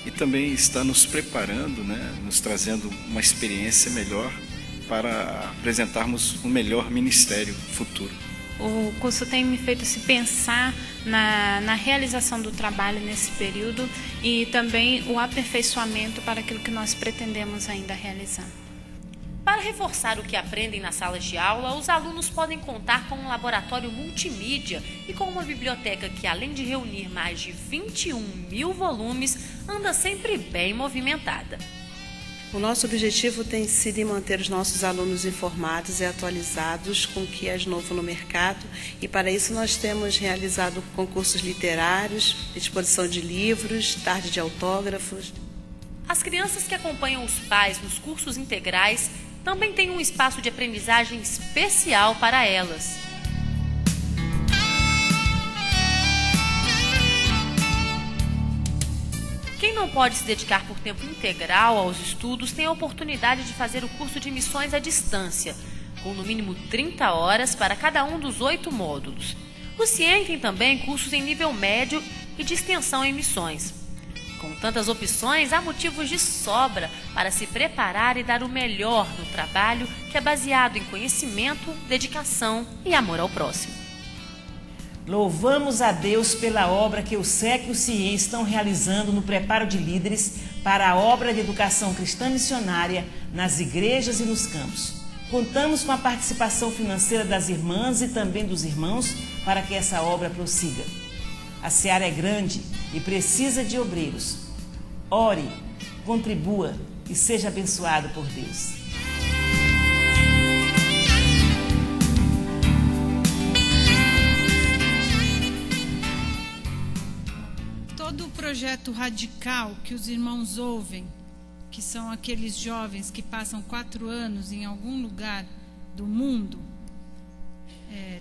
E também está nos preparando, nos trazendo uma experiência melhor para apresentarmos um melhor ministério futuro. O curso tem me feito se pensar na realização do trabalho nesse período e também o aperfeiçoamento para aquilo que nós pretendemos ainda realizar. Para reforçar o que aprendem nas salas de aula, os alunos podem contar com um laboratório multimídia e com uma biblioteca que, além de reunir mais de 21 mil volumes, anda sempre bem movimentada. O nosso objetivo tem sido manter os nossos alunos informados e atualizados com o que é novo no mercado, e para isso nós temos realizado concursos literários, exposição de livros, tarde de autógrafos. As crianças que acompanham os pais nos cursos integrais também têm um espaço de aprendizagem especial para elas. Quem não pode se dedicar por tempo integral aos estudos tem a oportunidade de fazer o curso de missões à distância, com no mínimo 30 horas para cada um dos 8 módulos. O CIEM tem também cursos em nível médio e de extensão em missões. Com tantas opções, há motivos de sobra para se preparar e dar o melhor no trabalho que é baseado em conhecimento, dedicação e amor ao próximo. Louvamos a Deus pela obra que o SEC e o CIEM estão realizando no preparo de líderes para a obra de educação cristã missionária nas igrejas e nos campos. Contamos com a participação financeira das irmãs e também dos irmãos para que essa obra prossiga. A seara é grande e precisa de obreiros. Ore, contribua e seja abençoado por Deus. Todo o projeto radical que os irmãos ouvem, que são aqueles jovens que passam 4 anos em algum lugar do mundo,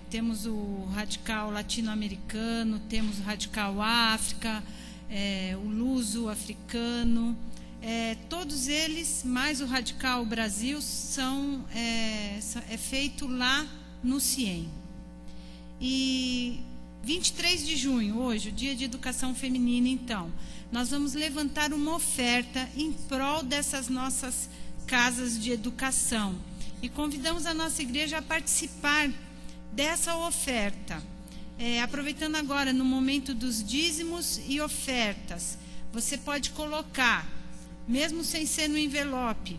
temos o radical latino-americano, temos o radical África, o luso africano, todos eles, mais o radical Brasil, é feito lá no CIEM. E 23 de junho, hoje, o Dia de Educação Feminina, então, nós vamos levantar uma oferta em prol dessas nossas casas de educação. E convidamos a nossa igreja a participar dessa oferta. Aproveitando agora, no momento dos dízimos e ofertas, você pode colocar, mesmo sem ser no envelope,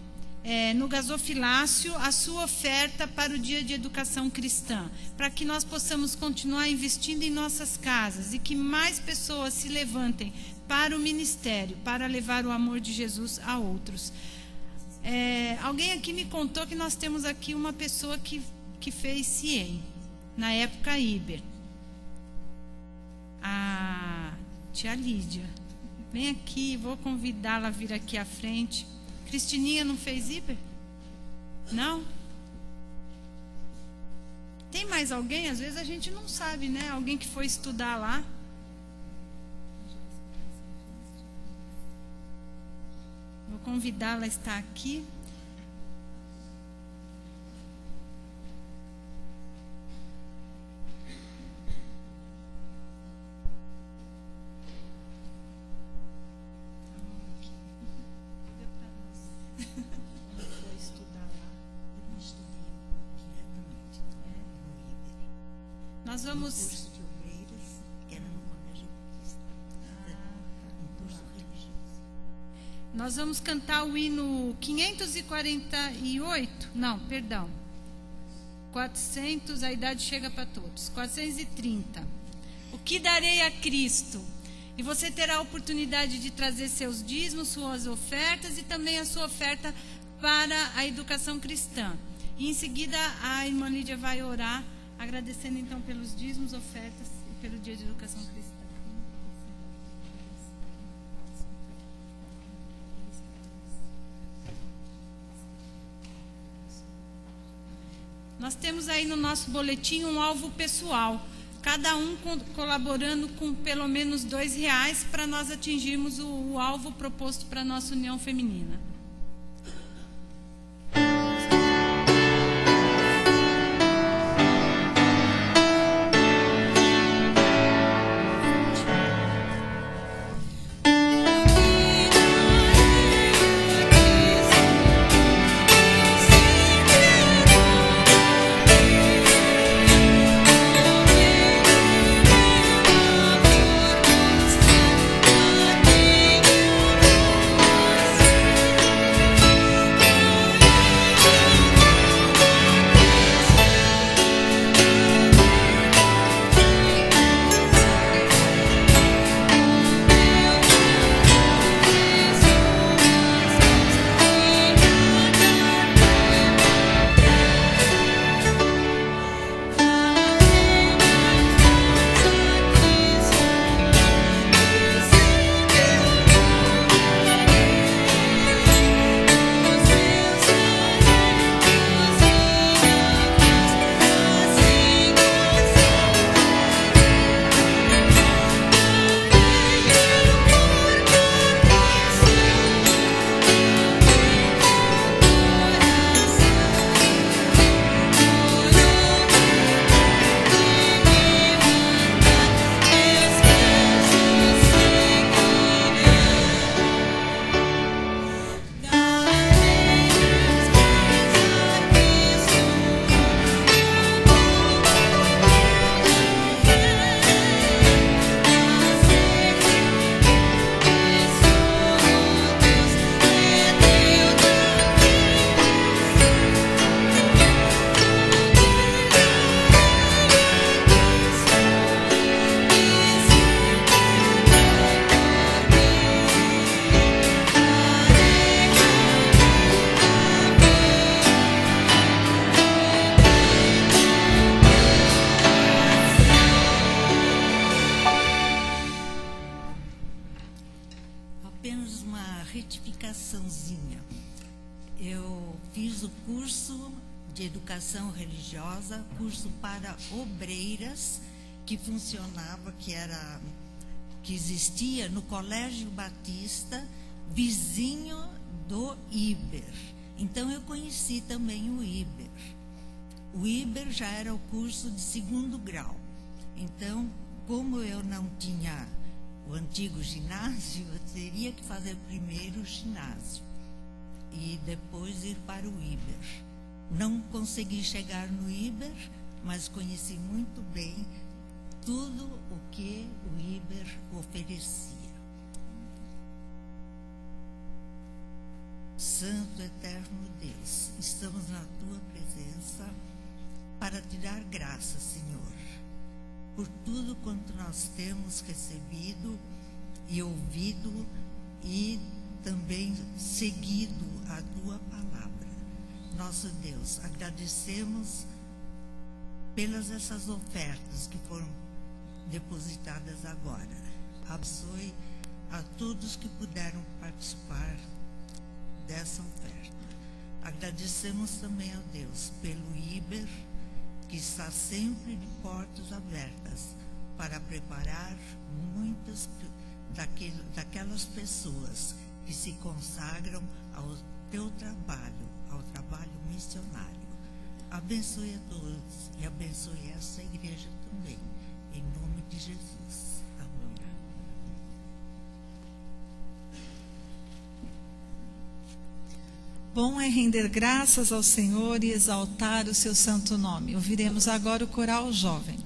no gasofilácio, a sua oferta para o Dia de Educação Cristã, para que nós possamos continuar investindo em nossas casas e que mais pessoas se levantem para o ministério, para levar o amor de Jesus a outros. Alguém aqui me contou que nós temos aqui uma pessoa que fez CIEM, na época Iber. A tia Lídia. Vem aqui, vou convidá-la a vir aqui à frente. Cristininha não fez Iber? Não? Tem mais alguém? Às vezes a gente não sabe, né? Alguém que foi estudar lá. Vou convidá-la a estar aqui. Nós vamos. Curso de obreiras, era no Colégio curso religioso. Nós vamos cantar o hino 548. Não, perdão. 400, a idade chega para todos. 430. O que darei a Cristo? E você terá a oportunidade de trazer seus dízimos, suas ofertas e também a sua oferta para a educação cristã. E em seguida a irmã Lídia vai orar, agradecendo então pelos dízimos, ofertas e pelo Dia de Educação Cristã. Nós temos aí no nosso boletim um alvo pessoal, cada um colaborando com pelo menos R$2 para nós atingirmos o alvo proposto para a nossa União Feminina. retificaçãozinha. Eu fiz o curso de educação religiosa, curso para obreiras, que funcionava, que existia no Colégio Batista, vizinho do Iber. Então eu conheci também o Iber. O Iber já era o curso de 2º grau. Então, como eu não tinha o antigo ginásio, eu teria que fazer primeiro o ginásio e depois ir para o Iber. Não consegui chegar no Iber, mas conheci muito bem tudo o que o Iber oferecia. Santo eterno Deus, estamos na tua presença para te dar graça, Senhor, por tudo quanto nós temos recebido e ouvido e também seguido a tua palavra. Nosso Deus, agradecemos pelas essas ofertas que foram depositadas agora. Abençoe a todos que puderam participar dessa oferta. Agradecemos também a Deus pelo Iber, que está sempre de portas abertas para preparar muitas daquelas pessoas que se consagram ao teu trabalho, ao trabalho missionário. Abençoe a todos e abençoe essa igreja também, em nome de Jesus. Amém. Bom é render graças ao Senhor e exaltar o seu santo nome. Ouviremos agora o coral jovem.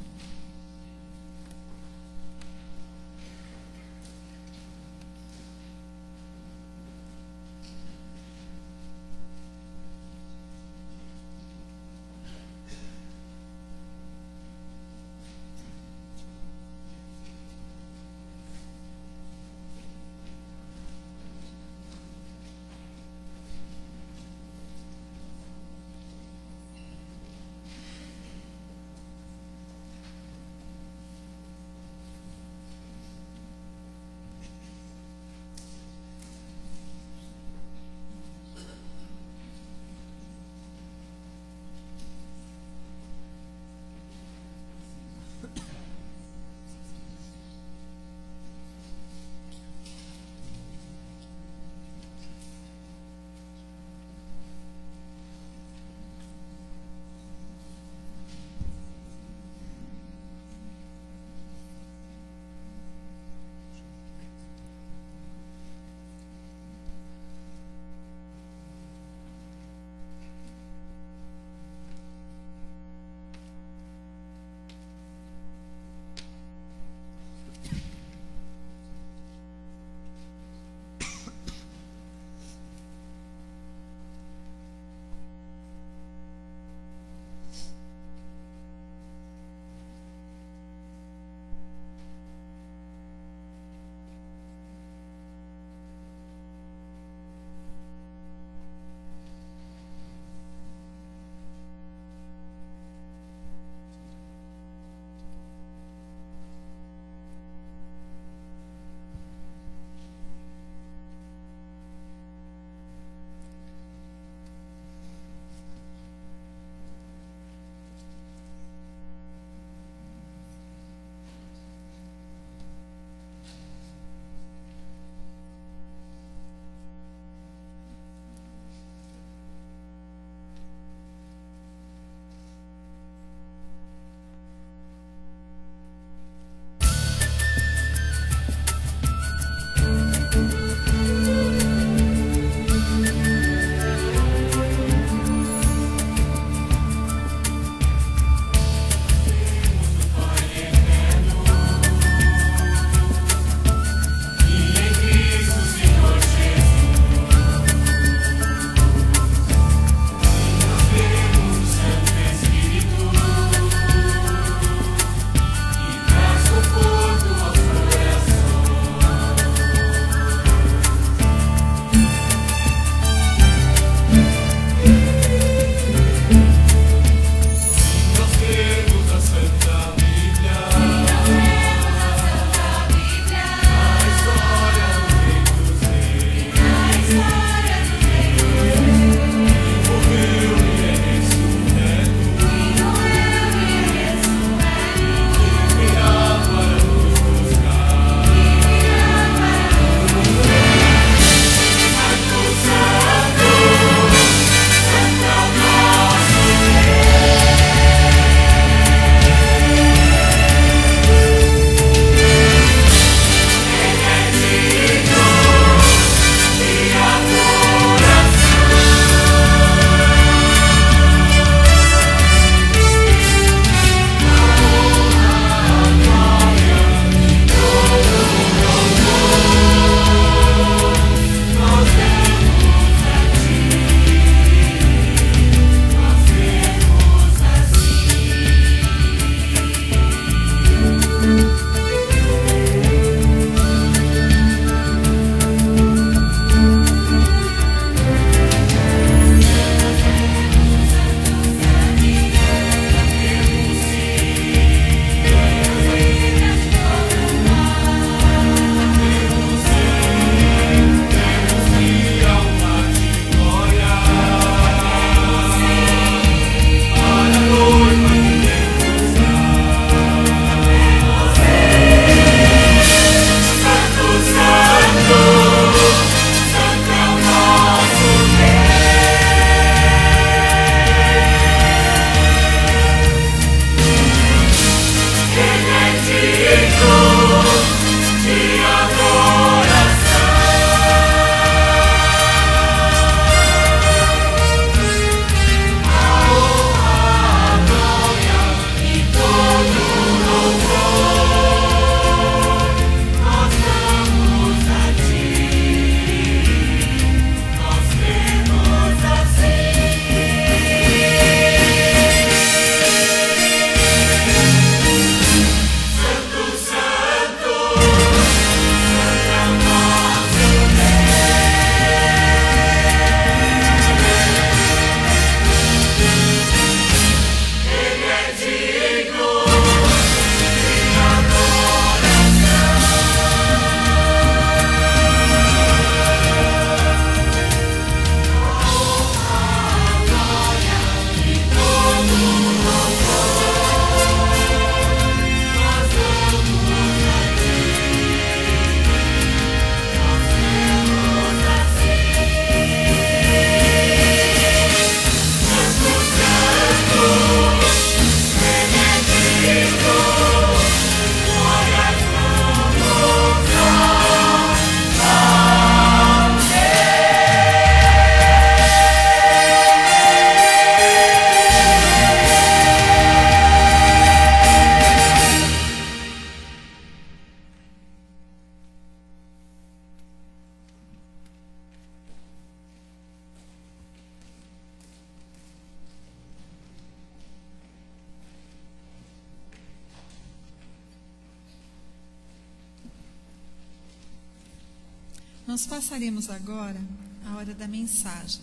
Nós passaremos agora a hora da mensagem.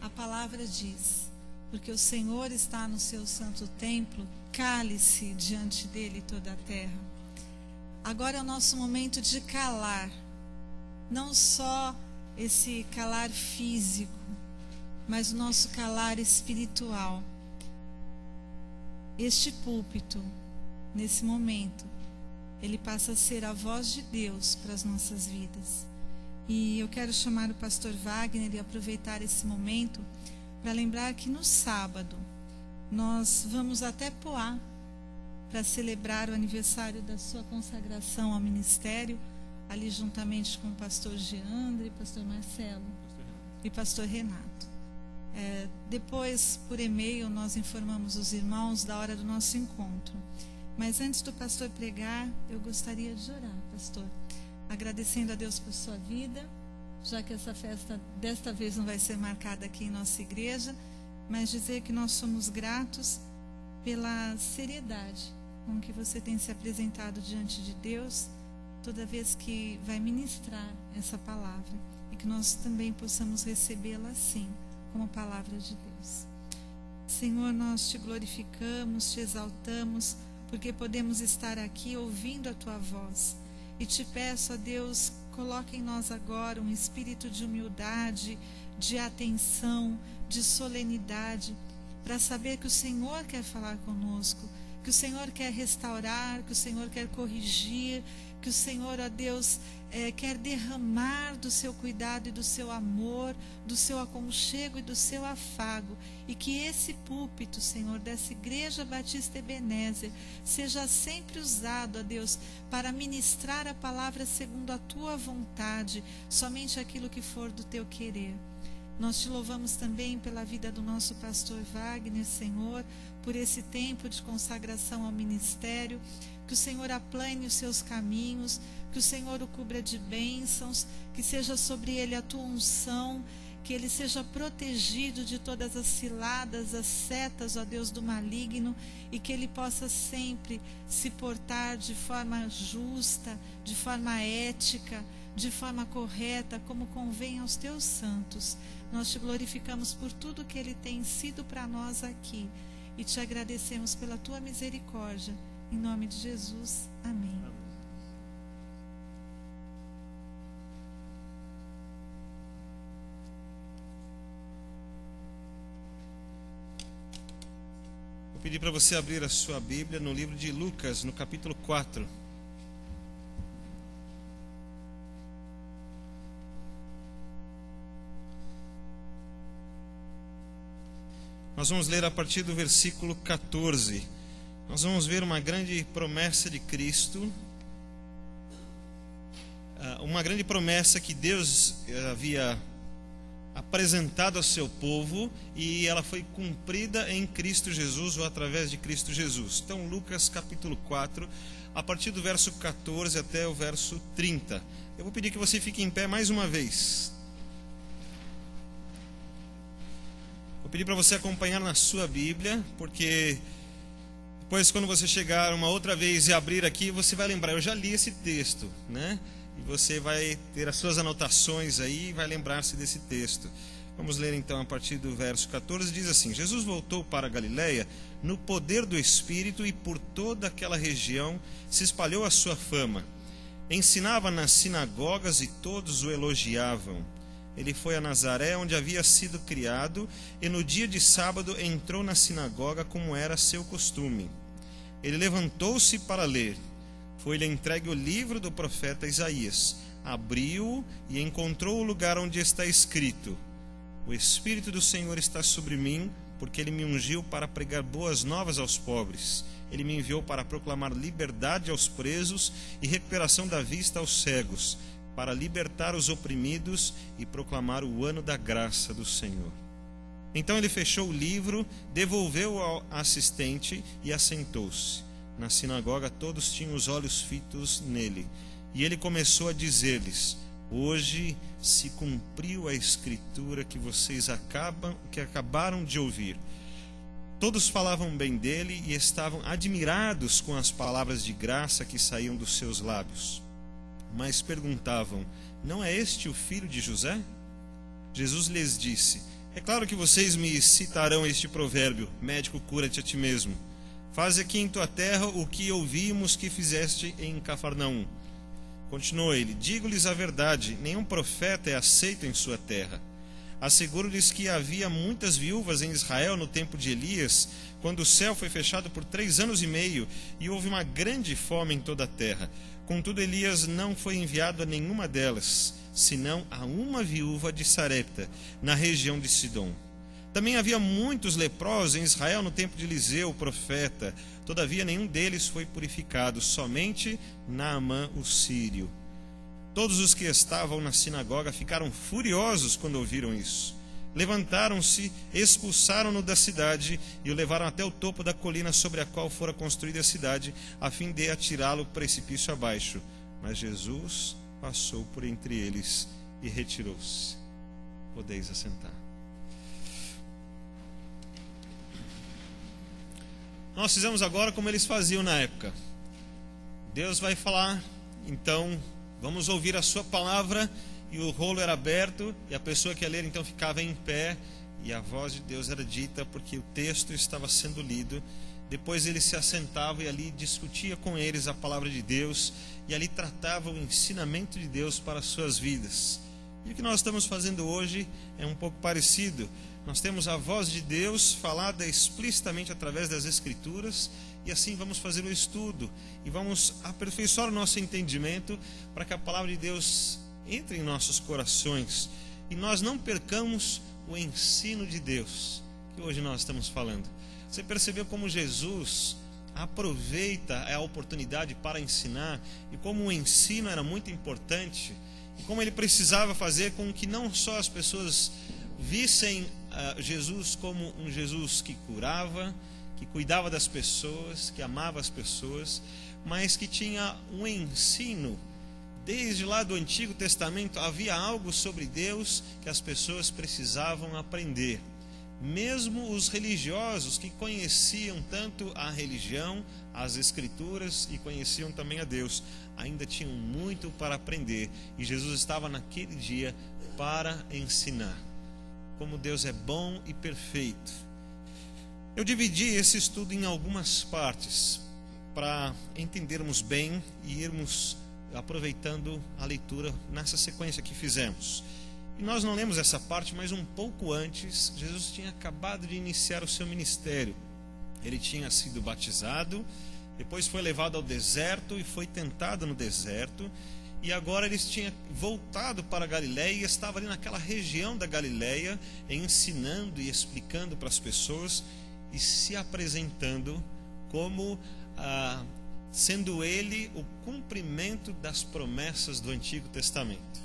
A palavra diz: porque o Senhor está no seu santo templo, cale-se diante dele toda a terra. Agora é o nosso momento de calar, não só esse calar físico, mas o nosso calar espiritual. Este púlpito, nesse momento, ele passa a ser a voz de Deus para as nossas vidas. E eu quero chamar o pastor Wagner e aproveitar esse momento para lembrar que no sábado nós vamos até Poá para celebrar o aniversário da sua consagração ao ministério, ali juntamente com o pastor Geandre, pastor Marcelo e pastor Renato. Depois, por e-mail, nós informamos os irmãos da hora do nosso encontro. Mas antes do pastor pregar, eu gostaria de orar, pastor, agradecendo a Deus por sua vida, já que essa festa desta vez não vai ser marcada aqui em nossa igreja, mas dizer que nós somos gratos pela seriedade com que você tem se apresentado diante de Deus toda vez que vai ministrar essa palavra, e que nós também possamos recebê-la assim, como palavra de Deus. Senhor, nós te glorificamos, te exaltamos, porque podemos estar aqui ouvindo a tua voz. E te peço, ó Deus, coloque em nós agora um espírito de humildade, de atenção, de solenidade, para saber que o Senhor quer falar conosco, que o Senhor quer restaurar, que o Senhor quer corrigir, que o Senhor, ó Deus, quer derramar do seu cuidado e do seu amor, do seu aconchego e do seu afago, e que esse púlpito, Senhor, dessa Igreja Batista Ebenezer, seja sempre usado, ó Deus, para ministrar a palavra segundo a tua vontade, somente aquilo que for do teu querer. Nós te louvamos também pela vida do nosso pastor Wagner, Senhor, por esse tempo de consagração ao ministério, que o Senhor aplane os seus caminhos, que o Senhor o cubra de bênçãos, que seja sobre ele a tua unção, que ele seja protegido de todas as ciladas, as setas, ó Deus, do maligno, e que ele possa sempre se portar de forma justa, de forma ética, de forma correta, como convém aos teus santos. Nós te glorificamos por tudo que ele tem sido para nós aqui, e te agradecemos pela tua misericórdia. Em nome de Jesus, amém. Vou pedir para você abrir a sua Bíblia no livro de Lucas, no capítulo 4. Nós vamos ler a partir do versículo 14. Nós vamos ver uma grande promessa de Cristo, uma grande promessa que Deus havia apresentado ao seu povo, e ela foi cumprida em Cristo Jesus, ou através de Cristo Jesus. Então, Lucas capítulo 4, a partir do verso 14 até o verso 30. Eu vou pedir que você fique em pé mais uma vez. Vou pedir para você acompanhar na sua Bíblia, porque depois, quando você chegar uma outra vez e abrir aqui, você vai lembrar: eu já li esse texto, né? E você vai ter as suas anotações aí e vai lembrar-se desse texto. Vamos ler então a partir do verso 14. Diz assim: Jesus voltou para a Galileia no poder do Espírito, e por toda aquela região se espalhou a sua fama. Ensinava nas sinagogas e todos o elogiavam. Ele foi a Nazaré, onde havia sido criado, e no dia de sábado entrou na sinagoga, como era seu costume. Ele levantou-se para ler. Foi-lhe entregue o livro do profeta Isaías. Abriu-o e encontrou o lugar onde está escrito: O Espírito do Senhor está sobre mim, porque ele me ungiu para pregar boas novas aos pobres. Ele me enviou para proclamar liberdade aos presos e recuperação da vista aos cegos, para libertar os oprimidos e proclamar o ano da graça do Senhor. Então ele fechou o livro, devolveu-o ao assistente e assentou-se. Na sinagoga todos tinham os olhos fitos nele. E ele começou a dizer-lhes: Hoje se cumpriu a escritura que vocês acabaram de ouvir. Todos falavam bem dele e estavam admirados com as palavras de graça que saíam dos seus lábios. Mas perguntavam: não é este o filho de José? Jesus lhes disse: é claro que vocês me citarão este provérbio: médico, cura-te a ti mesmo. Faze aqui em tua terra o que ouvimos que fizeste em Cafarnaum. Continuou ele: digo-lhes a verdade, nenhum profeta é aceito em sua terra. Asseguro-lhes que havia muitas viúvas em Israel no tempo de Elias, quando o céu foi fechado por 3 anos e meio, e houve uma grande fome em toda a terra. Contudo, Elias não foi enviado a nenhuma delas, senão a uma viúva de Sarepta, na região de Sidom. Também havia muitos leprosos em Israel no tempo de Eliseu, o profeta. Todavia, nenhum deles foi purificado, somente Naamã, o sírio. Todos os que estavam na sinagoga ficaram furiosos quando ouviram isso. Levantaram-se, expulsaram-no da cidade e o levaram até o topo da colina sobre a qual fora construída a cidade, a fim de atirá-lo precipício abaixo. Mas Jesus passou por entre eles e retirou-se. Podeis assentar. Nós fizemos agora como eles faziam na época. Deus vai falar, então vamos ouvir a sua palavra. E o rolo era aberto, e a pessoa que ia ler então ficava em pé, e a voz de Deus era dita, porque o texto estava sendo lido. Depois ele se assentava e ali discutia com eles a palavra de Deus, e ali tratava o ensinamento de Deus para as suas vidas. E o que nós estamos fazendo hoje é um pouco parecido. Nós temos a voz de Deus falada explicitamente através das Escrituras, e assim vamos fazer o estudo, e vamos aperfeiçoar o nosso entendimento, para que a palavra de Deus entre em nossos corações e nós não percamos o ensino de Deus que hoje nós estamos falando. Você percebeu como Jesus aproveita a oportunidade para ensinar, e como o ensino era muito importante, e como ele precisava fazer com que não só as pessoas vissem Jesus como um Jesus que curava, que cuidava das pessoas, que amava as pessoas, mas que tinha um ensino. Desde lá do Antigo Testamento havia algo sobre Deus que as pessoas precisavam aprender. Mesmo os religiosos que conheciam tanto a religião, as Escrituras e conheciam também a Deus, ainda tinham muito para aprender. E Jesus estava naquele dia para ensinar. Como Deus é bom e perfeito. Eu dividi esse estudo em algumas partes para entendermos bem e irmos aproveitando a leitura nessa sequência que fizemos. E nós não lemos essa parte, mas um pouco antes, Jesus tinha acabado de iniciar o seu ministério. Ele tinha sido batizado, depois foi levado ao deserto e foi tentado no deserto, e agora ele tinha voltado para a Galileia e estava ali naquela região da Galileia, ensinando e explicando para as pessoas e se apresentando como sendo ele o cumprimento das promessas do Antigo Testamento.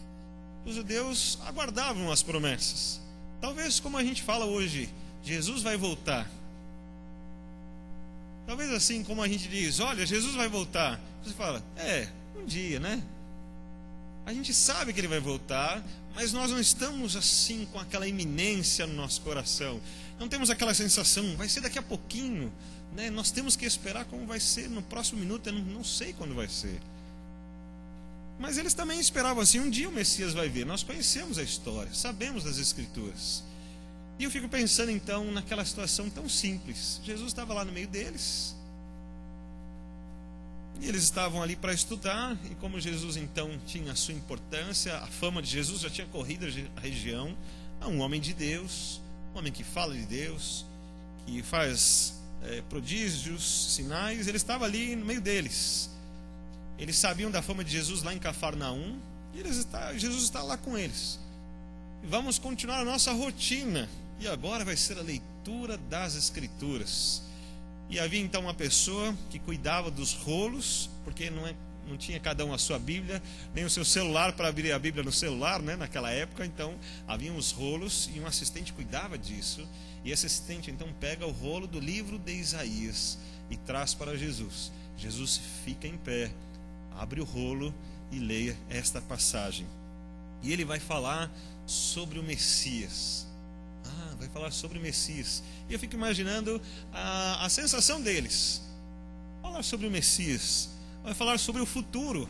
Os judeus aguardavam as promessas. Talvez como a gente fala hoje, Jesus vai voltar. Talvez assim como a gente diz, olha, Jesus vai voltar. Você fala, um dia, né? A gente sabe que ele vai voltar, mas nós não estamos assim com aquela iminência no nosso coração. Não temos aquela sensação, vai ser daqui a pouquinho, né? Nós temos que esperar como vai ser no próximo minuto, eu não sei quando vai ser. Mas eles também esperavam assim, um dia o Messias vai vir. Nós conhecemos a história, sabemos das Escrituras. E eu fico pensando então naquela situação tão simples. Jesus estava lá no meio deles, e eles estavam ali para estudar, e como Jesus então tinha a sua importância, a fama de Jesus já tinha corrido a região, um homem de Deus, um homem que fala de Deus, que faz prodígios, sinais, ele estava ali no meio deles. Eles sabiam da fama de Jesus lá em Cafarnaum, e Jesus está lá com eles. Vamos continuar a nossa rotina, e agora vai ser a leitura das Escrituras. E havia então uma pessoa que cuidava dos rolos, porque não tinha cada um a sua Bíblia, nem o seu celular para abrir a Bíblia no celular, né, naquela época. Então havia os rolos e um assistente cuidava disso. E esse assistente então pega o rolo do livro de Isaías e traz para Jesus. Jesus fica em pé, abre o rolo e leia esta passagem. E ele vai falar sobre o Messias. Vai falar sobre o Messias. E eu fico imaginando a sensação deles. Falar sobre o Messias. Vai falar sobre o futuro.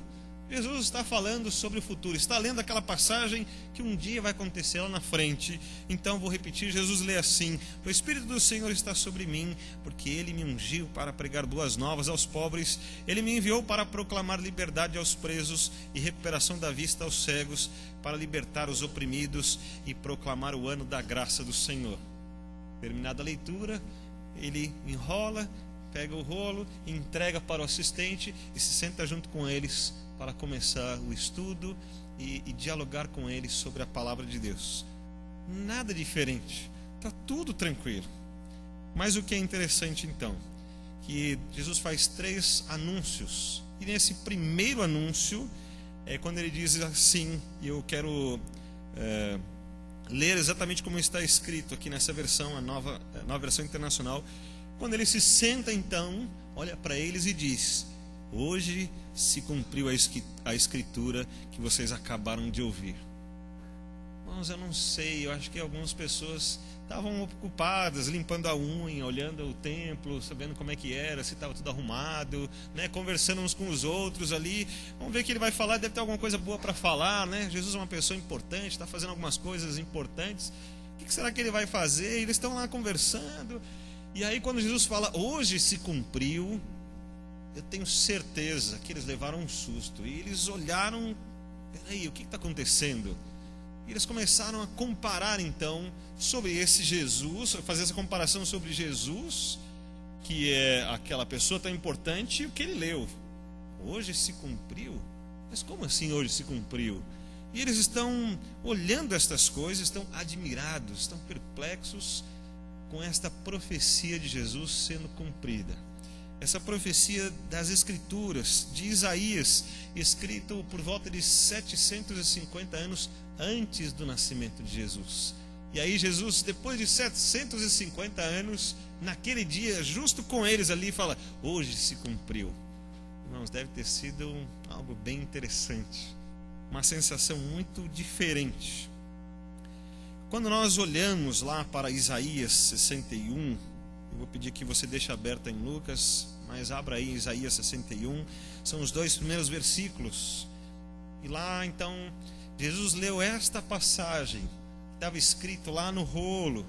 Jesus está falando sobre o futuro, está lendo aquela passagem que um dia vai acontecer lá na frente. Então vou repetir, Jesus lê assim: o Espírito do Senhor está sobre mim, porque Ele me ungiu para pregar boas novas aos pobres, Ele me enviou para proclamar liberdade aos presos e recuperação da vista aos cegos, para libertar os oprimidos e proclamar o ano da graça do Senhor. Terminada a leitura, ele enrola, pega o rolo, entrega para o assistente e se senta junto com eles para começar o estudo e dialogar com eles sobre a palavra de Deus. Nada diferente, está tudo tranquilo. Mas o que é interessante então, que Jesus faz 3 anúncios, e nesse primeiro anúncio é quando ele diz assim, e eu quero ler exatamente como está escrito aqui nessa versão, a nova versão internacional. Quando ele se senta então, olha para eles e diz: hoje se cumpriu a escritura que vocês acabaram de ouvir. Irmãos, eu não sei, eu acho que algumas pessoas estavam ocupadas, limpando a unha, olhando o templo, sabendo como é que era, se estava tudo arrumado, né, conversando uns com os outros ali. Vamos ver o que ele vai falar, deve ter alguma coisa boa para falar, né? Jesus é uma pessoa importante, está fazendo algumas coisas importantes. O que será que ele vai fazer? Eles estão lá conversando. E aí quando Jesus fala, hoje se cumpriu, eu tenho certeza que eles levaram um susto. E eles olharam, peraí, o que está acontecendo? E eles começaram a comparar então sobre esse Jesus, fazer essa comparação sobre Jesus, que é aquela pessoa tão importante, e o que ele leu. Hoje se cumpriu? Mas como assim hoje se cumpriu? E eles estão olhando estas coisas, estão admirados, estão perplexos com esta profecia de Jesus sendo cumprida. Essa profecia das Escrituras, de Isaías, escrito por volta de 750 anos antes do nascimento de Jesus. E aí Jesus, depois de 750 anos, naquele dia, justo com eles ali, fala, hoje se cumpriu. Irmãos, deve ter sido algo bem interessante, uma sensação muito diferente. Quando nós olhamos lá para Isaías 61, eu vou pedir que você deixe aberta em Lucas, mas abra aí Isaías 61, são os 2 primeiros versículos. E lá então Jesus leu esta passagem, que estava escrito lá no rolo,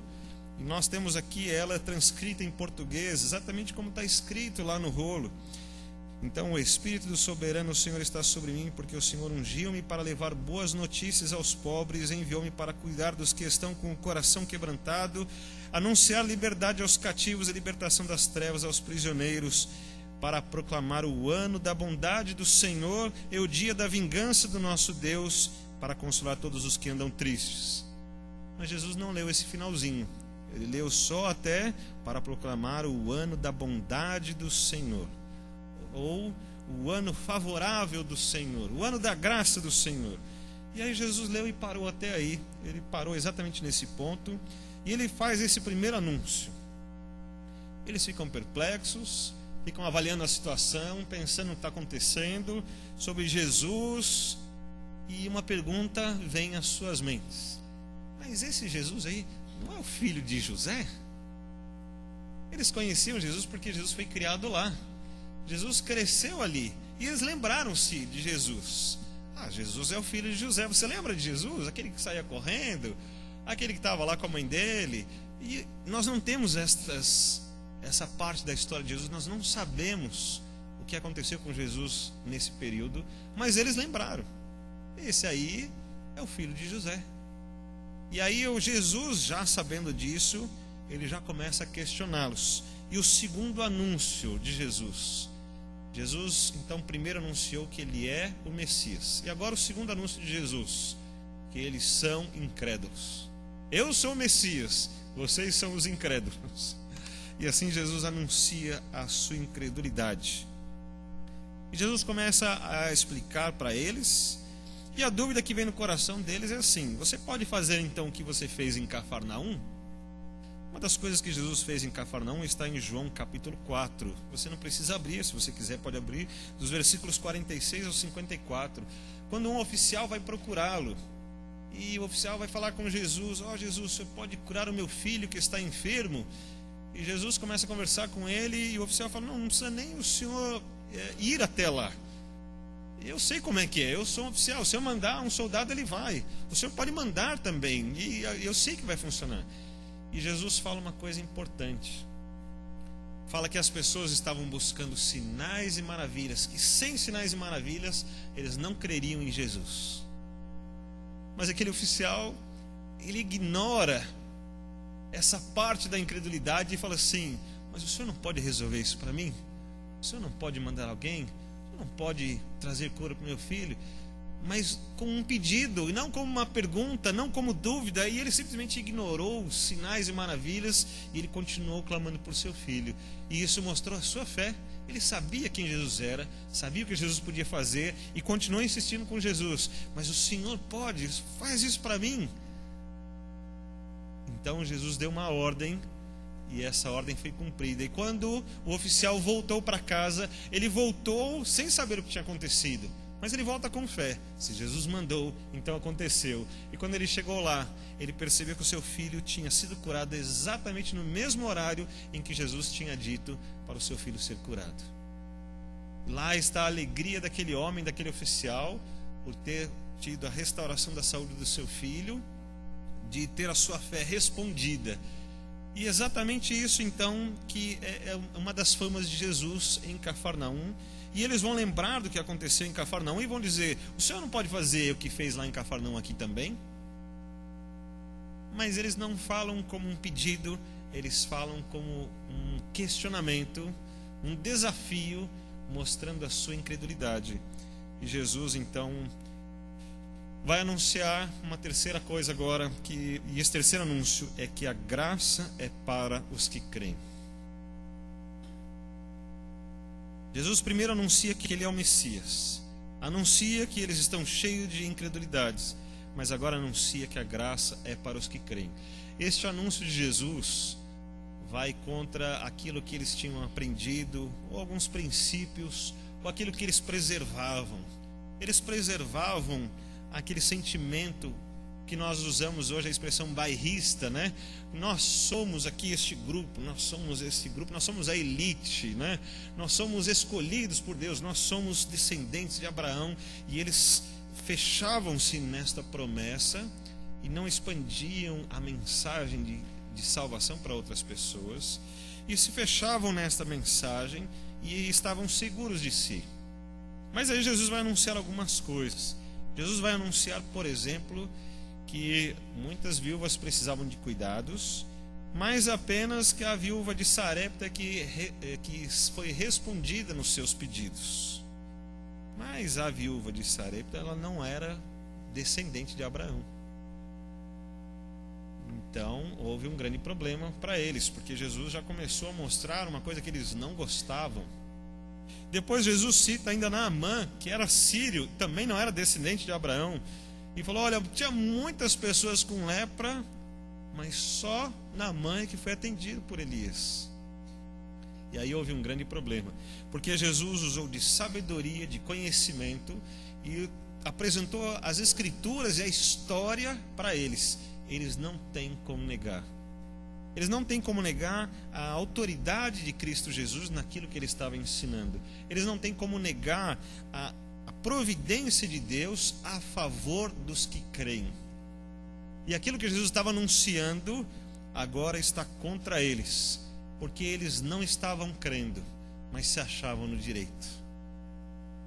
e nós temos aqui ela transcrita em português, exatamente como está escrito lá no rolo. Então, o Espírito do Soberano, o Senhor está sobre mim, porque o Senhor ungiu-me para levar boas notícias aos pobres, enviou-me para cuidar dos que estão com o coração quebrantado, anunciar liberdade aos cativos e libertação das trevas aos prisioneiros, para proclamar o ano da bondade do Senhor e o dia da vingança do nosso Deus, para consolar todos os que andam tristes. Mas Jesus não leu esse finalzinho, ele leu só até para proclamar o ano da bondade do Senhor, ou o ano favorável do Senhor, o ano da graça do Senhor. E aí Jesus leu e parou até aí, ele parou exatamente nesse ponto, e ele faz esse primeiro anúncio. Eles ficam perplexos, ficam avaliando a situação, pensando no que está acontecendo, sobre Jesus, e uma pergunta vem às suas mentes: mas esse Jesus aí não é o filho de José? Eles conheciam Jesus porque Jesus foi criado lá, Jesus cresceu ali, e eles lembraram-se de Jesus. Jesus é o filho de José. Você lembra de Jesus? Aquele que saía correndo, aquele que estava lá com a mãe dele. E nós não temos essa parte da história de Jesus, nós não sabemos o que aconteceu com Jesus nesse período, mas eles lembraram, esse aí é o filho de José. E aí o Jesus, já sabendo disso, ele já começa a questioná-los. E o segundo anúncio de Jesus, então primeiro anunciou que ele é o Messias, e agora o segundo anúncio de Jesus, que eles são incrédulos. Eu sou o Messias, vocês são os incrédulos. E assim Jesus anuncia a sua incredulidade. E Jesus começa a explicar para eles, e a dúvida que vem no coração deles é assim: você pode fazer então o que você fez em Cafarnaum? Uma das coisas que Jesus fez em Cafarnaum está em João capítulo 4. Você não precisa abrir, se você quiser pode abrir, dos versículos 46 ao 54. Quando um oficial vai procurá-lo, e o oficial vai falar com Jesus: Jesus, você pode curar o meu filho que está enfermo? E Jesus começa a conversar com ele, e o oficial fala: não precisa nem o senhor ir até lá. Eu sei como é que é, eu sou um oficial, se eu mandar um soldado ele vai, o senhor pode mandar também, e eu sei que vai funcionar. E Jesus fala uma coisa importante, fala que as pessoas estavam buscando sinais e maravilhas, que sem sinais e maravilhas eles não creriam em Jesus. Mas aquele oficial, ele ignora essa parte da incredulidade e fala assim: mas o senhor não pode resolver isso para mim? O senhor não pode mandar alguém? O senhor não pode trazer cura para o meu filho? Mas com um pedido, e não como uma pergunta, não como dúvida. E ele simplesmente ignorou os sinais e maravilhas, e ele continuou clamando por seu filho. E isso mostrou a sua fé. Ele sabia quem Jesus era, sabia o que Jesus podia fazer, e continuou insistindo com Jesus. Mas o Senhor pode, faz isso para mim. Então Jesus deu uma ordem, e essa ordem foi cumprida. E quando o oficial voltou para casa, ele voltou sem saber o que tinha acontecido, mas ele volta com fé. Se Jesus mandou, então aconteceu. E quando ele chegou lá, ele percebeu que o seu filho tinha sido curado exatamente no mesmo horário em que Jesus tinha dito para o seu filho ser curado. Lá está a alegria daquele homem, daquele oficial, por ter tido a restauração da saúde do seu filho, de ter a sua fé respondida. E exatamente isso então que é uma das famas de Jesus em Cafarnaum. E eles vão lembrar do que aconteceu em Cafarnaum e vão dizer: o senhor não pode fazer o que fez lá em Cafarnaum aqui também? Mas eles não falam como um pedido, eles falam como um questionamento, um desafio, mostrando a sua incredulidade. E Jesus então vai anunciar uma terceira coisa agora, e esse terceiro anúncio é que a graça é para os que creem. Jesus primeiro anuncia que ele é o Messias, anuncia que eles estão cheios de incredulidades, mas agora anuncia que a graça é para os que creem. Este anúncio de Jesus vai contra aquilo que eles tinham aprendido, ou alguns princípios, ou aquilo que eles preservavam. Eles preservavam aquele sentimento que nós usamos hoje, a expressão bairrista, né? Nós somos aqui este grupo, nós somos esse grupo, nós somos a elite, né? Nós somos escolhidos por Deus, nós somos descendentes de Abraão. E eles fechavam-se nesta promessa e não expandiam a mensagem de salvação para outras pessoas, e se fechavam nesta mensagem e estavam seguros de si. Mas aí Jesus vai anunciar algumas coisas. Jesus vai anunciar, por exemplo, que muitas viúvas precisavam de cuidados, mas apenas que a viúva de Sarepta que foi respondida nos seus pedidos. Mas a viúva de Sarepta, ela não era descendente de Abraão. Então houve um grande problema para eles, porque Jesus já começou a mostrar uma coisa que eles não gostavam. Depois Jesus cita ainda Naamã, que era sírio, também não era descendente de Abraão, e falou: olha, tinha muitas pessoas com lepra, mas só Naamã que foi atendido por Elias. E aí houve um grande problema, porque Jesus usou de sabedoria, de conhecimento, e apresentou as escrituras e a história para eles. Eles não têm como negar. Eles não têm como negar a autoridade de Cristo Jesus naquilo que ele estava ensinando. Eles não têm como negar a providência de Deus a favor dos que creem. E aquilo que Jesus estava anunciando agora está contra eles, porque eles não estavam crendo, mas se achavam no direito.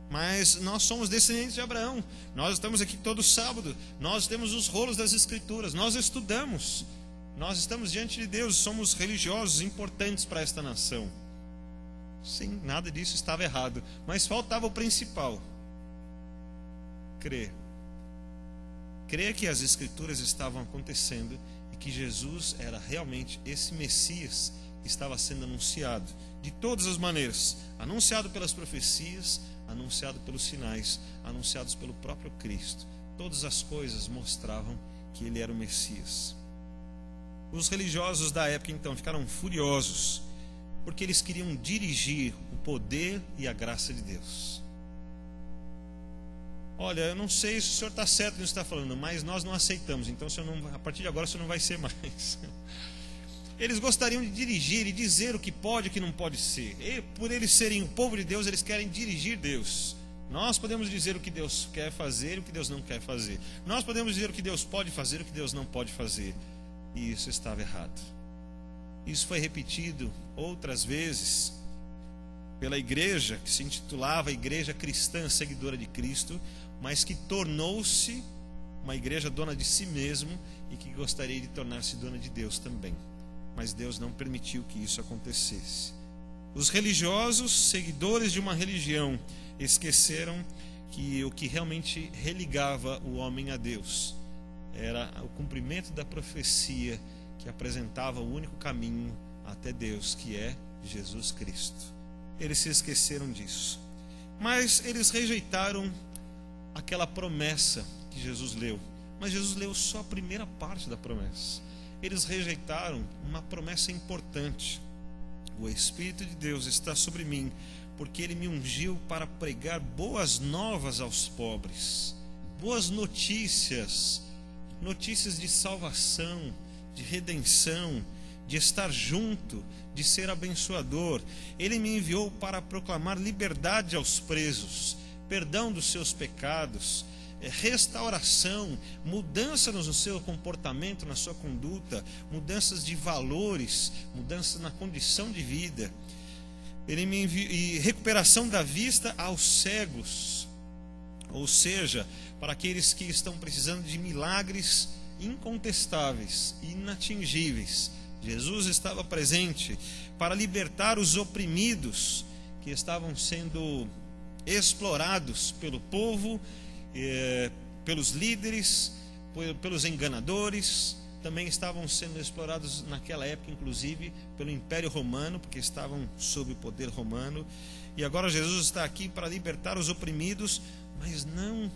Mas nós somos descendentes de Abraão, nós estamos aqui todo sábado, nós temos os rolos das escrituras, nós estudamos, nós estamos diante de Deus, somos religiosos importantes para esta nação. Sim, nada disso estava errado, mas faltava o principal: crer. Crer que as escrituras estavam acontecendo e que Jesus era realmente esse Messias que estava sendo anunciado de todas as maneiras, anunciado pelas profecias, anunciado pelos sinais, anunciados pelo próprio Cristo. Todas as coisas mostravam que ele era o Messias. Os religiosos da época então ficaram furiosos, porque eles queriam dirigir o poder e a graça de Deus. Olha, eu não sei se o senhor está certo no que está falando, mas nós não aceitamos, então a partir de agora o senhor não vai ser mais. Eles gostariam de dirigir e dizer o que pode e o que não pode ser. E por eles serem o povo de Deus, eles querem dirigir Deus. Nós podemos dizer o que Deus quer fazer e o que Deus não quer fazer. Nós podemos dizer o que Deus pode fazer e o que Deus não pode fazer. E isso estava errado. Isso foi repetido outras vezes pela igreja, que se intitulava Igreja Cristã Seguidora de Cristo, mas que tornou-se uma igreja dona de si mesmo e que gostaria de tornar-se dona de Deus também. Mas Deus não permitiu que isso acontecesse. Os religiosos, seguidores de uma religião, esqueceram que o que realmente religava o homem a Deus era o cumprimento da profecia que apresentava o único caminho até Deus, que é Jesus Cristo. Eles se esqueceram disso. Mas eles rejeitaram aquela promessa que Jesus leu. Mas Jesus leu só a primeira parte da promessa. Eles rejeitaram uma promessa importante. O Espírito de Deus está sobre mim, porque Ele me ungiu para pregar boas novas aos pobres. Boas notícias. Notícias de salvação, de redenção, de estar junto, de ser abençoador. Ele me enviou para proclamar liberdade aos presos, perdão dos seus pecados, restauração, mudança no seu comportamento, na sua conduta, mudanças de valores, mudanças na condição de vida. Ele me enviou, e recuperação da vista aos cegos, ou seja, para aqueles que estão precisando de milagres incontestáveis, inatingíveis. Jesus estava presente para libertar os oprimidos que estavam sendo explorados pelo povo, pelos líderes, pelos enganadores. Também estavam sendo explorados naquela época, inclusive, pelo Império Romano, porque estavam sob o poder romano. E agora Jesus está aqui para libertar os oprimidos, mas não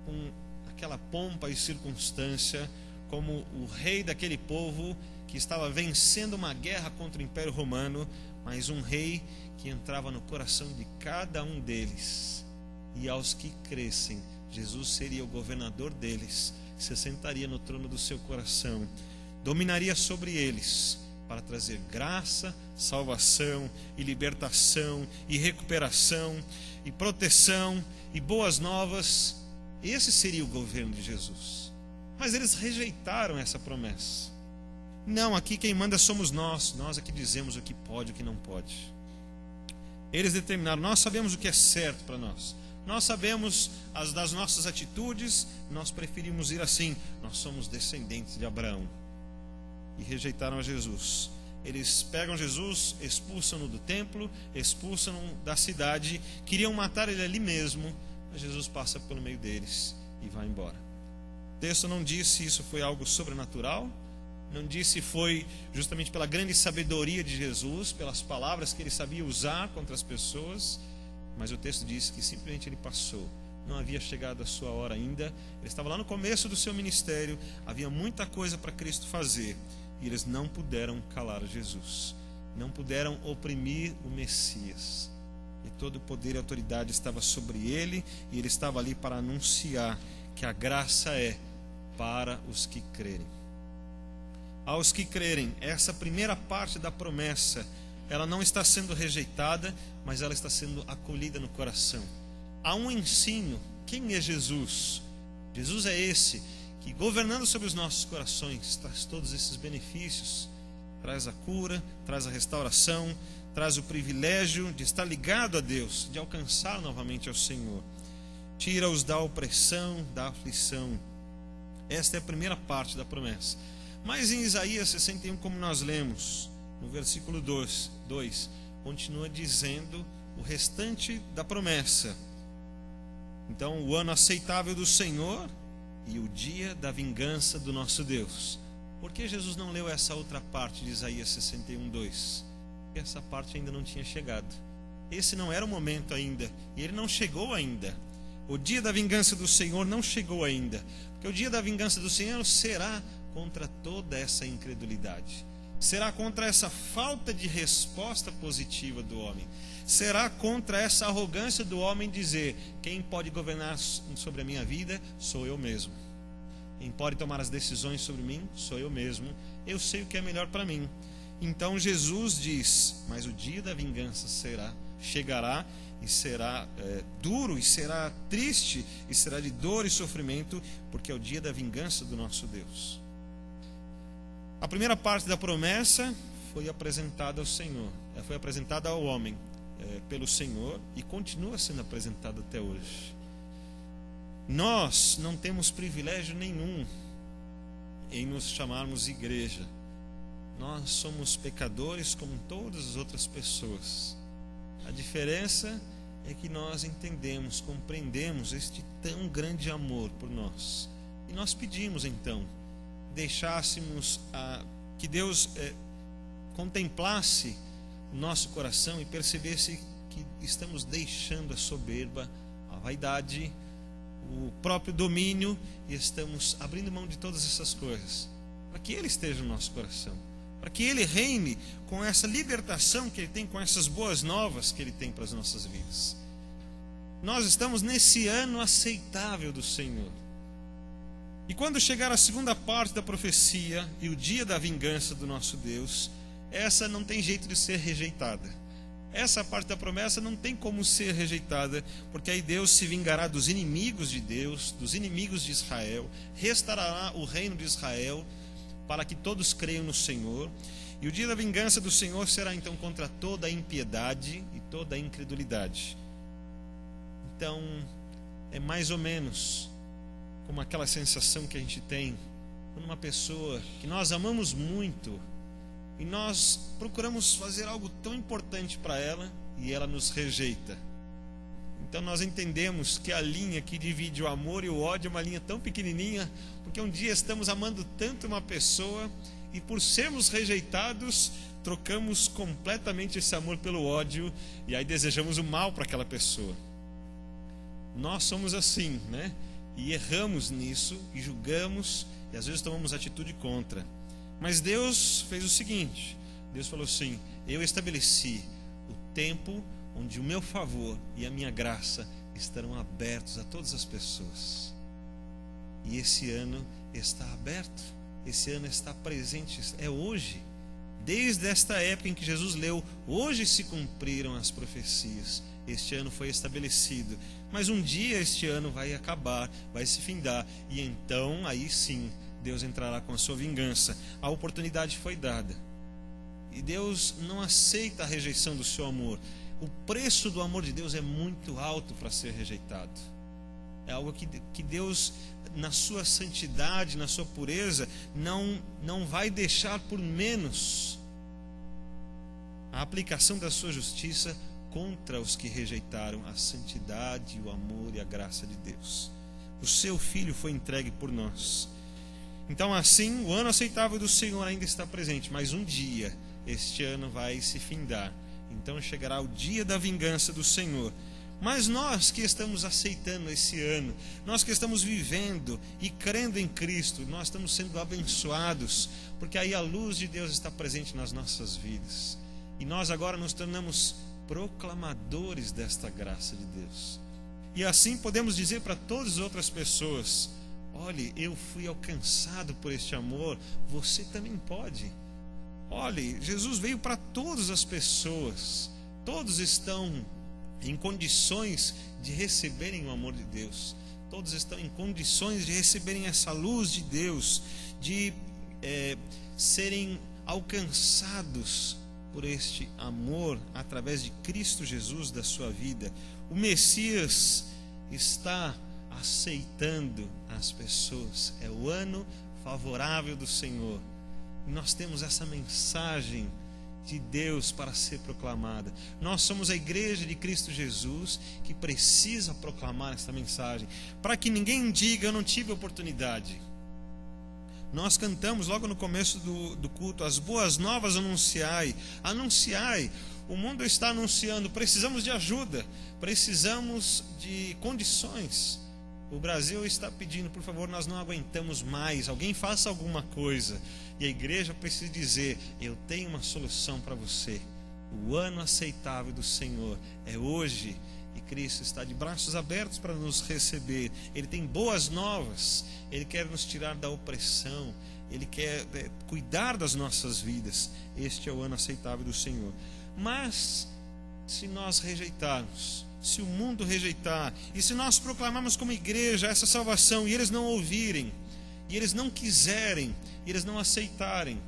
com aquela pompa e circunstância, como o rei daquele povo que estava vencendo uma guerra contra o Império Romano, mas um rei que entrava no coração de cada um deles. E aos que crescem, Jesus seria o governador deles, se sentaria no trono do seu coração, dominaria sobre eles, para trazer graça, salvação e libertação e recuperação e proteção e boas novas. Esse seria o governo de Jesus. Mas eles rejeitaram essa promessa. Não, aqui quem manda somos nós é que dizemos o que pode e o que não pode. Eles determinaram, nós sabemos o que é certo para nós. Nós sabemos das nossas atitudes, nós preferimos ir assim. Nós somos descendentes de Abraão. E rejeitaram a Jesus. Eles pegam Jesus, expulsam-no do templo, expulsam-no da cidade, queriam matar ele ali mesmo, mas Jesus passa pelo meio deles e vai embora. O texto não diz se isso foi algo sobrenatural, não diz se foi justamente pela grande sabedoria de Jesus, pelas palavras que ele sabia usar contra as pessoas, mas o texto diz que simplesmente ele passou. Não havia chegado a sua hora ainda. Ele estava lá no começo do seu ministério, havia muita coisa para Cristo fazer, e eles não puderam calar Jesus, não puderam oprimir o Messias. E todo o poder e autoridade estava sobre ele, e ele estava ali para anunciar que a graça é para os que crerem. Aos que crerem, essa primeira parte da promessa, ela não está sendo rejeitada, mas ela está sendo acolhida no coração. Há um ensino. Quem é Jesus? Jesus é esse que, governando sobre os nossos corações, traz todos esses benefícios, traz a cura, traz a restauração, traz o privilégio de estar ligado a Deus, de alcançar novamente ao Senhor. Tira-os da opressão, da aflição. Esta é a primeira parte da promessa. Mas em Isaías 61, como nós lemos, no versículo 2, continua dizendo o restante da promessa. Então, o ano aceitável do Senhor e o dia da vingança do nosso Deus. Por que Jesus não leu essa outra parte de Isaías 61, 2? Porque essa parte ainda não tinha chegado. Esse não era o momento ainda, e ele não chegou ainda. O dia da vingança do Senhor não chegou ainda, porque o dia da vingança do Senhor será contra toda essa incredulidade, será contra essa falta de resposta positiva do homem, será contra essa arrogância do homem dizer: quem pode governar sobre a minha vida sou eu mesmo, quem pode tomar as decisões sobre mim sou eu mesmo, eu sei o que é melhor para mim. Então Jesus diz: mas o dia da vingança chegará, e será duro, e será triste, e será de dor e sofrimento, porque é o dia da vingança do nosso Deus. A primeira parte da promessa foi apresentada ao Senhor, foi apresentada ao homem pelo Senhor e continua sendo apresentada até hoje. Nós não temos privilégio nenhum em nos chamarmos igreja. Nós somos pecadores como todas as outras pessoas. A diferença é que nós entendemos, compreendemos este tão grande amor por nós. E nós pedimos então, deixássemos que Deus contemplasse o nosso coração e percebesse que estamos deixando a soberba, a vaidade, o próprio domínio, e estamos abrindo mão de todas essas coisas, para que Ele esteja no nosso coração, para que Ele reine com essa libertação que Ele tem, com essas boas novas que Ele tem para as nossas vidas. Nós estamos nesse ano aceitável do Senhor. E quando chegar a segunda parte da profecia e o dia da vingança do nosso Deus, essa não tem jeito de ser rejeitada. Essa parte da promessa não tem como ser rejeitada, porque aí Deus se vingará dos inimigos de Deus, dos inimigos de Israel, restaurará o reino de Israel, para que todos creiam no Senhor. E o dia da vingança do Senhor será então contra toda a impiedade e toda a incredulidade. Então, é mais ou menos como aquela sensação que a gente tem quando uma pessoa que nós amamos muito, e nós procuramos fazer algo tão importante para ela e ela nos rejeita. Então nós entendemos que a linha que divide o amor e o ódio é uma linha tão pequenininha, porque um dia estamos amando tanto uma pessoa e por sermos rejeitados, trocamos completamente esse amor pelo ódio e aí desejamos o mal para aquela pessoa. Nós somos assim, né? E erramos nisso e julgamos e às vezes tomamos atitude contra. Mas Deus fez o seguinte, Deus falou assim: eu estabeleci o tempo onde o meu favor e a minha graça estarão abertos a todas as pessoas. E esse ano está aberto, esse ano está presente, é hoje. Desde esta época em que Jesus leu, hoje se cumpriram as profecias. Este ano foi estabelecido, mas um dia este ano vai acabar, vai se findar, e então aí sim Deus entrará com a sua vingança. A oportunidade foi dada. E Deus não aceita a rejeição do seu amor. O preço do amor de Deus é muito alto para ser rejeitado. É algo que Deus, na sua santidade, na sua pureza, não vai deixar por menos a aplicação da sua justiça contra os que rejeitaram a santidade, o amor e a graça de Deus. O seu Filho foi entregue por nós. Então assim, o ano aceitável do Senhor ainda está presente, mas um dia este ano vai se findar. Então chegará o dia da vingança do Senhor. Mas nós que estamos aceitando esse ano, nós que estamos vivendo e crendo em Cristo, nós estamos sendo abençoados, porque aí a luz de Deus está presente nas nossas vidas. E nós agora nos tornamos proclamadores desta graça de Deus. E assim podemos dizer para todas as outras pessoas: olhe, eu fui alcançado por este amor, você também pode. Olhe, Jesus veio para todas as pessoas, todos estão em condições de receberem o amor de Deus, todos estão em condições de receberem essa luz de Deus, de serem alcançados por este amor através de Cristo Jesus da sua vida. O Messias está aceitando as pessoas. É o ano favorável do Senhor. E nós temos essa mensagem de Deus para ser proclamada. Nós somos a igreja de Cristo Jesus que precisa proclamar essa mensagem, para que ninguém diga: eu não tive oportunidade. Nós cantamos logo no começo do culto: as boas novas anunciai. Anunciai. O mundo está anunciando: precisamos de ajuda, precisamos de condições. O Brasil está pedindo: por favor, nós não aguentamos mais, alguém faça alguma coisa. E a igreja precisa dizer: eu tenho uma solução para você. O ano aceitável do Senhor é hoje, e Cristo está de braços abertos para nos receber. Ele tem boas novas, Ele quer nos tirar da opressão, Ele quer cuidar das nossas vidas. Este é o ano aceitável do Senhor. Mas se nós rejeitarmos, se o mundo rejeitar, e se nós proclamarmos como igreja essa salvação e eles não ouvirem, e eles não quiserem, e eles não aceitarem,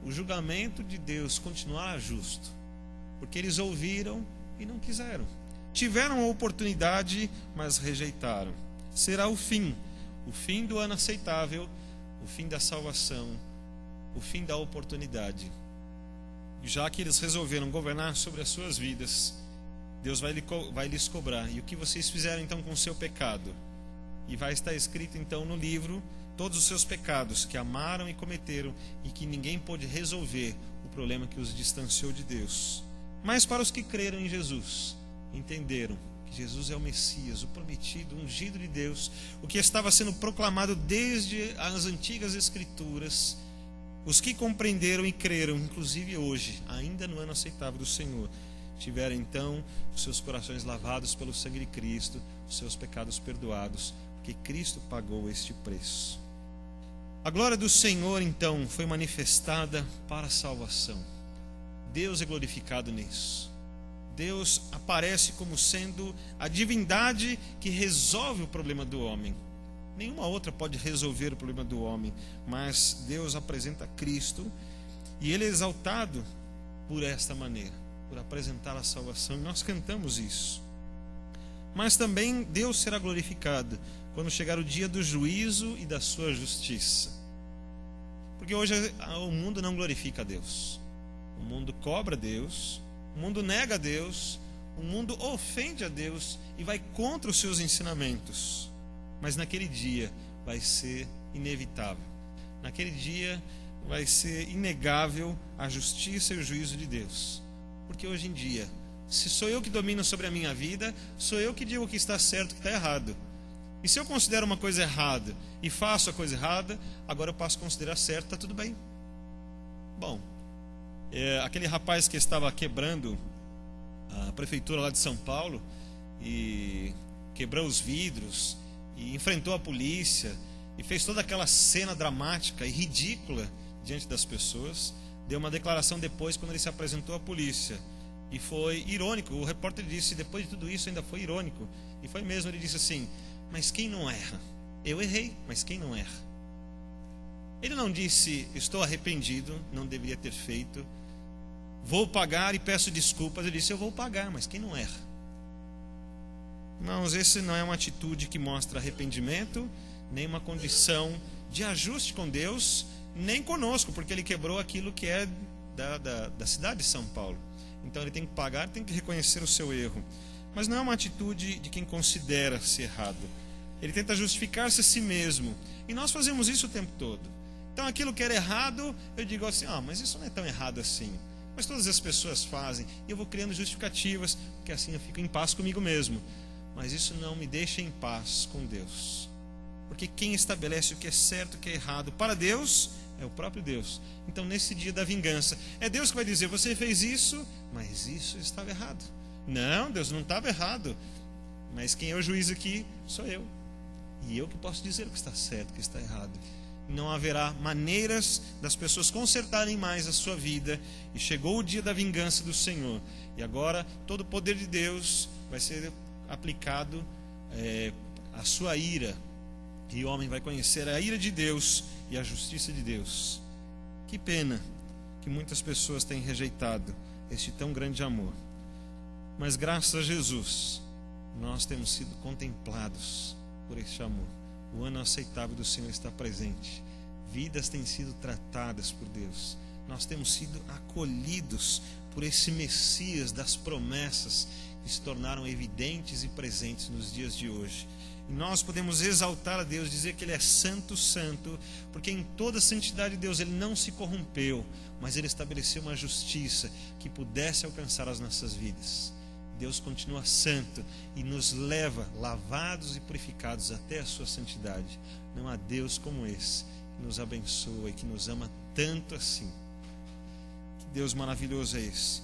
o julgamento de Deus continuará justo, porque eles ouviram e não quiseram. Tiveram a oportunidade, mas rejeitaram. Será o fim do ano aceitável, o fim da salvação, o fim da oportunidade. Já que eles resolveram governar sobre as suas vidas, Deus vai lhes cobrar. E o que vocês fizeram então com o seu pecado? E vai estar escrito então no livro todos os seus pecados que amaram e cometeram e que ninguém pôde resolver o problema que os distanciou de Deus. Mas para os que creram em Jesus, entenderam que Jesus é o Messias, o prometido, o ungido de Deus, o que estava sendo proclamado desde as antigas Escrituras, os que compreenderam e creram, inclusive hoje, ainda no ano aceitável do Senhor, tiveram então os seus corações lavados pelo sangue de Cristo, os seus pecados perdoados, porque Cristo pagou este preço. A glória do Senhor então foi manifestada para a salvação. Deus é glorificado nisso. Deus aparece como sendo a divindade que resolve o problema do homem. Nenhuma outra pode resolver o problema do homem, mas Deus apresenta Cristo e Ele é exaltado por esta maneira, por apresentar a salvação, e nós cantamos isso. Mas também Deus será glorificado quando chegar o dia do juízo e da sua justiça. Porque hoje o mundo não glorifica a Deus. O mundo cobra a Deus, o mundo nega a Deus, o mundo ofende a Deus e vai contra os seus ensinamentos. Mas naquele dia vai ser inevitável. Naquele dia vai ser inegável a justiça e o juízo de Deus. Porque hoje em dia, se sou eu que domino sobre a minha vida, sou eu que digo o que está certo e o que está errado. E se eu considero uma coisa errada e faço a coisa errada, agora eu passo a considerar certo, está tudo bem. Bom, aquele rapaz que estava quebrando a prefeitura lá de São Paulo e quebrou os vidros e enfrentou a polícia e fez toda aquela cena dramática e ridícula diante das pessoas, deu uma declaração depois quando ele se apresentou à polícia, e foi irônico. O repórter disse, depois de tudo isso ainda foi irônico, e foi mesmo. Ele disse assim: mas quem não erra? Eu errei, mas quem não erra? Ele não disse, estou arrependido, não deveria ter feito, vou pagar e peço desculpas. Ele disse, eu vou pagar, mas quem não erra? Irmãos, esse não é uma atitude que mostra arrependimento, nem uma condição de ajuste com Deus, nem conosco, porque ele quebrou aquilo que é da cidade de São Paulo. Então ele tem que pagar, tem que reconhecer o seu erro. Mas não é uma atitude de quem considera-se errado. Ele tenta justificar-se a si mesmo. E nós fazemos isso o tempo todo. Então aquilo que era errado, eu digo assim, mas isso não é tão errado assim. Mas todas as pessoas fazem, e eu vou criando justificativas, porque assim eu fico em paz comigo mesmo. Mas isso não me deixa em paz com Deus. Porque quem estabelece o que é certo e o que é errado para Deus é o próprio Deus. Então nesse dia da vingança, é Deus que vai dizer, você fez isso, mas isso estava errado. Não, Deus, não estava errado. Mas quem é o juiz aqui sou eu. E eu que posso dizer o que está certo, o que está errado. Não haverá maneiras das pessoas consertarem mais a sua vida. E chegou o dia da vingança do Senhor. E agora todo o poder de Deus vai ser aplicado à sua ira. E o homem vai conhecer a ira de Deus e a justiça de Deus. Que pena que muitas pessoas têm rejeitado este tão grande amor. Mas graças a Jesus, nós temos sido contemplados por este amor. O ano aceitável do Senhor está presente. Vidas têm sido tratadas por Deus. Nós temos sido acolhidos por esse Messias das promessas que se tornaram evidentes e presentes nos dias de hoje. E nós podemos exaltar a Deus, dizer que Ele é santo, santo, porque em toda a santidade de Deus Ele não se corrompeu, mas Ele estabeleceu uma justiça que pudesse alcançar as nossas vidas. Deus continua santo e nos leva lavados e purificados até a sua santidade. Não há Deus como esse, que nos abençoa e que nos ama tanto assim. Que Deus maravilhoso é esse.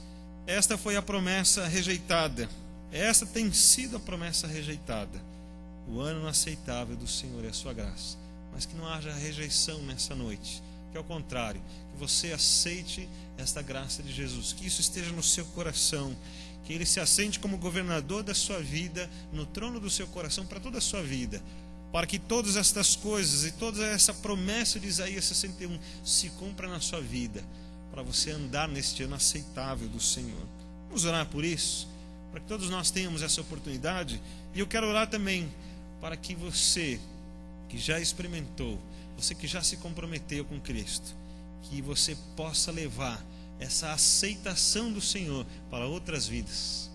Esta foi a promessa rejeitada. Esta tem sido a promessa rejeitada. O ano aceitável do Senhor é a sua graça. Mas que não haja rejeição nessa noite. Que ao contrário, que você aceite esta graça de Jesus. Que isso esteja no seu coração. que Ele se assente como governador da sua vida, no trono do seu coração para toda a sua vida, para que todas estas coisas e toda essa promessa de Isaías 61 se cumpra na sua vida, para você andar neste ano aceitável do Senhor. Vamos orar por isso, para que todos nós tenhamos essa oportunidade. E eu quero orar também para que você que já experimentou, você que já se comprometeu com Cristo, que você possa levar essa aceitação do Senhor para outras vidas.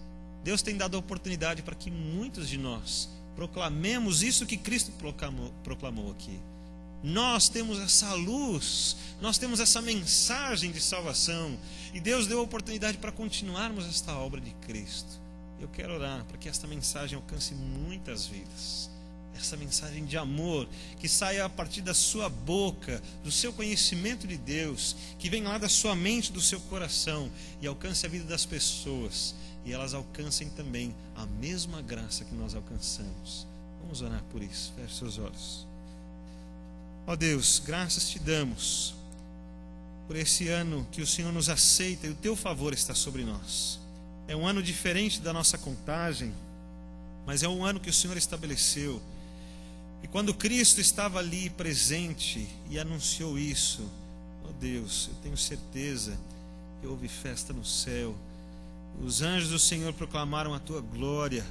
Deus tem dado a oportunidade para que muitos de nós proclamemos isso que Cristo proclamou aqui. Nós temos essa luz, nós temos essa mensagem de salvação, e Deus deu a oportunidade para continuarmos esta obra de Cristo. Eu quero orar para que esta mensagem alcance muitas vidas, essa mensagem de amor que saia a partir da sua boca, do seu conhecimento de Deus, que vem lá da sua mente, do seu coração, e alcance a vida das pessoas, e elas alcancem também a mesma graça que nós alcançamos. Vamos orar por isso. Feche seus olhos. Ó Deus, graças te damos por esse ano que o Senhor nos aceita e o teu favor está sobre nós. É um ano diferente da nossa contagem, mas é um ano que o Senhor estabeleceu. E quando Cristo estava ali presente e anunciou isso, ó Deus, eu tenho certeza que houve festa no céu. Os anjos do Senhor proclamaram a tua glória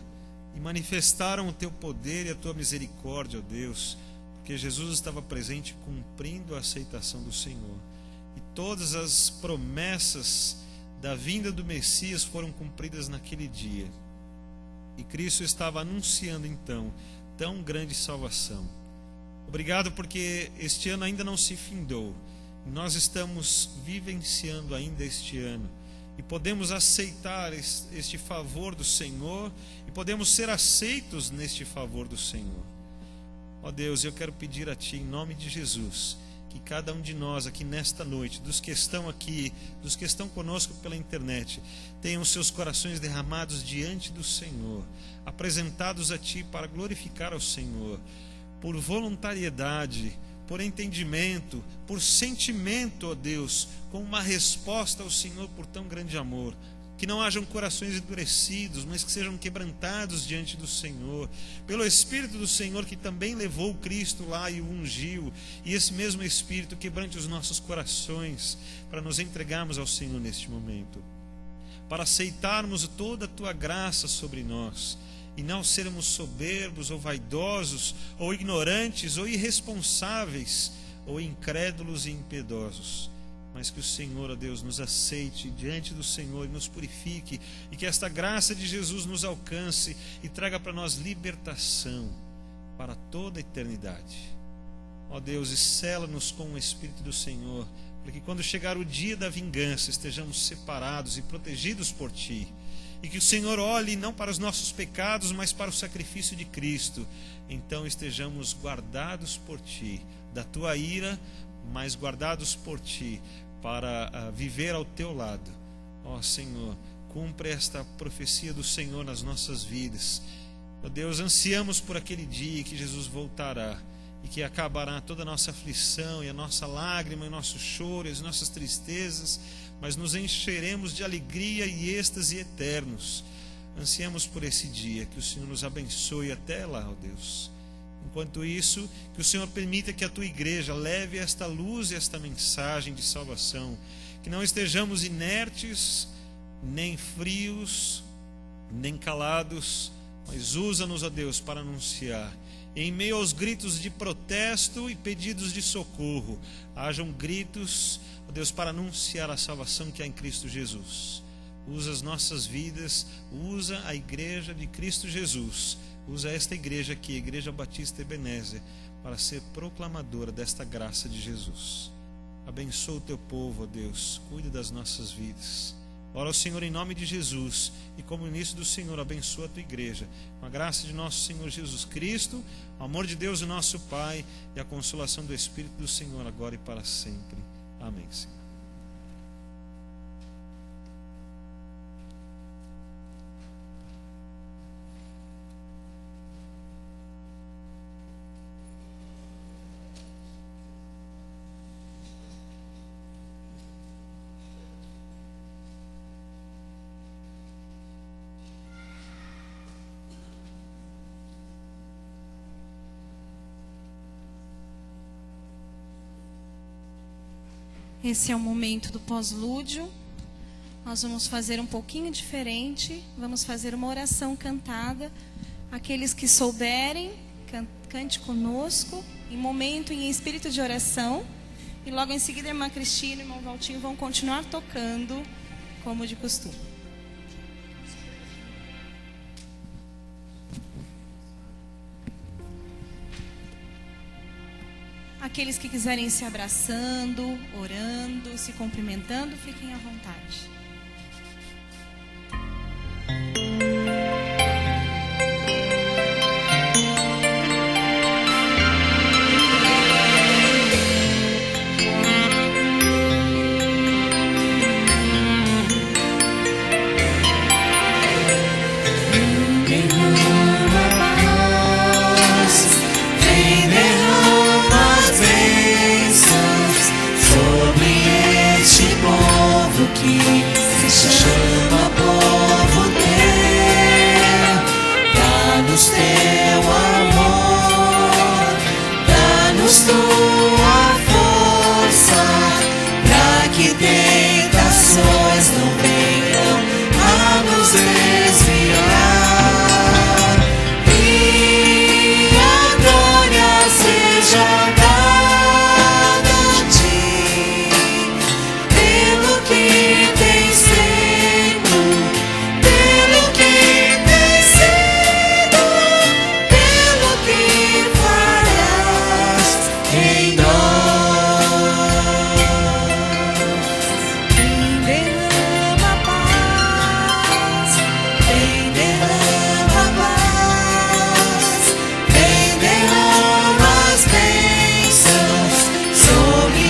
e manifestaram o teu poder e a tua misericórdia, ó Deus, porque Jesus estava presente cumprindo a aceitação do Senhor. E todas as promessas da vinda do Messias foram cumpridas naquele dia. E Cristo estava anunciando então tão grande salvação. Obrigado porque este ano ainda não se findou. Nós estamos vivenciando ainda este ano. E podemos aceitar este favor do Senhor. E podemos ser aceitos neste favor do Senhor. Ó Deus, eu quero pedir a Ti, em nome de Jesus, que cada um de nós aqui nesta noite, dos que estão aqui, dos que estão conosco pela internet, tenham seus corações derramados diante do Senhor, apresentados a Ti para glorificar ao Senhor, por voluntariedade, por entendimento, por sentimento, ó Deus, com uma resposta ao Senhor por tão grande amor. Que não hajam corações endurecidos, mas que sejam quebrantados diante do Senhor, pelo Espírito do Senhor que também levou Cristo lá e o ungiu, e esse mesmo Espírito quebrante os nossos corações, para nos entregarmos ao Senhor neste momento, para aceitarmos toda a Tua graça sobre nós, e não sermos soberbos, ou vaidosos, ou ignorantes, ou irresponsáveis, ou incrédulos e impiedosos, mas que o Senhor, ó Deus, nos aceite diante do Senhor e nos purifique, e que esta graça de Jesus nos alcance e traga para nós libertação para toda a eternidade. Ó Deus, e sela-nos com o Espírito do Senhor, para que quando chegar o dia da vingança estejamos separados e protegidos por Ti, e que o Senhor olhe não para os nossos pecados, mas para o sacrifício de Cristo, então estejamos guardados por Ti, da Tua ira, mas guardados por Ti, para viver ao Teu lado. Ó Senhor, cumpre esta profecia do Senhor nas nossas vidas. Ó Deus, ansiamos por aquele dia que Jesus voltará, e que acabará toda a nossa aflição, e a nossa lágrima, e o nosso choro, e as nossas tristezas, mas nos encheremos de alegria e êxtase eternos. Ansiamos por esse dia, que o Senhor nos abençoe até lá, ó Deus. Enquanto isso, que o Senhor permita que a Tua igreja leve esta luz e esta mensagem de salvação, que não estejamos inertes, nem frios, nem calados, mas usa-nos, ó Deus, para anunciar. Em meio aos gritos de protesto e pedidos de socorro, hajam gritos, ó Deus, para anunciar a salvação que há em Cristo Jesus. Usa as nossas vidas, usa a igreja de Cristo Jesus, usa esta igreja aqui, a Igreja Batista Ebenezer, para ser proclamadora desta graça de Jesus. Abençoa o Teu povo, ó Deus, cuide das nossas vidas. Ora ao Senhor em nome de Jesus, e como início do Senhor, abençoa a Tua igreja, com a graça de nosso Senhor Jesus Cristo, o amor de Deus, o nosso Pai, e a consolação do Espírito do Senhor, agora e para sempre. Amém, Senhor. Esse é o momento do pós-lúdio. Nós vamos fazer um pouquinho diferente. Vamos fazer uma oração cantada. Aqueles que souberem, cante conosco, em momento e em espírito de oração. E logo em seguida, a irmã Cristina e o irmão Valtinho vão continuar tocando, como de costume. Aqueles que quiserem se abraçando, orando, se cumprimentando, fiquem à vontade. Que se chama povo teu, dá-nos teu amor, dá-nos tua força, para que tentações não venham a nos desviar, e a glória seja dada a ti, pelo que tem sido, pelo que tem sido, pelo que farás em nós. Vem derrama paz, vem derrama paz, vem derrama as bênçãos sobre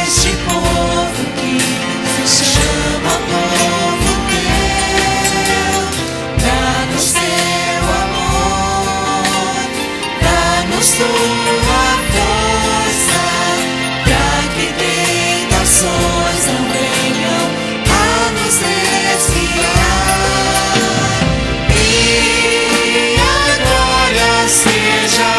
este povo que se chama povo teu, dá-nos teu amor, dá-nos tua força, para que tentações não venham a nos desviar, e a glória seja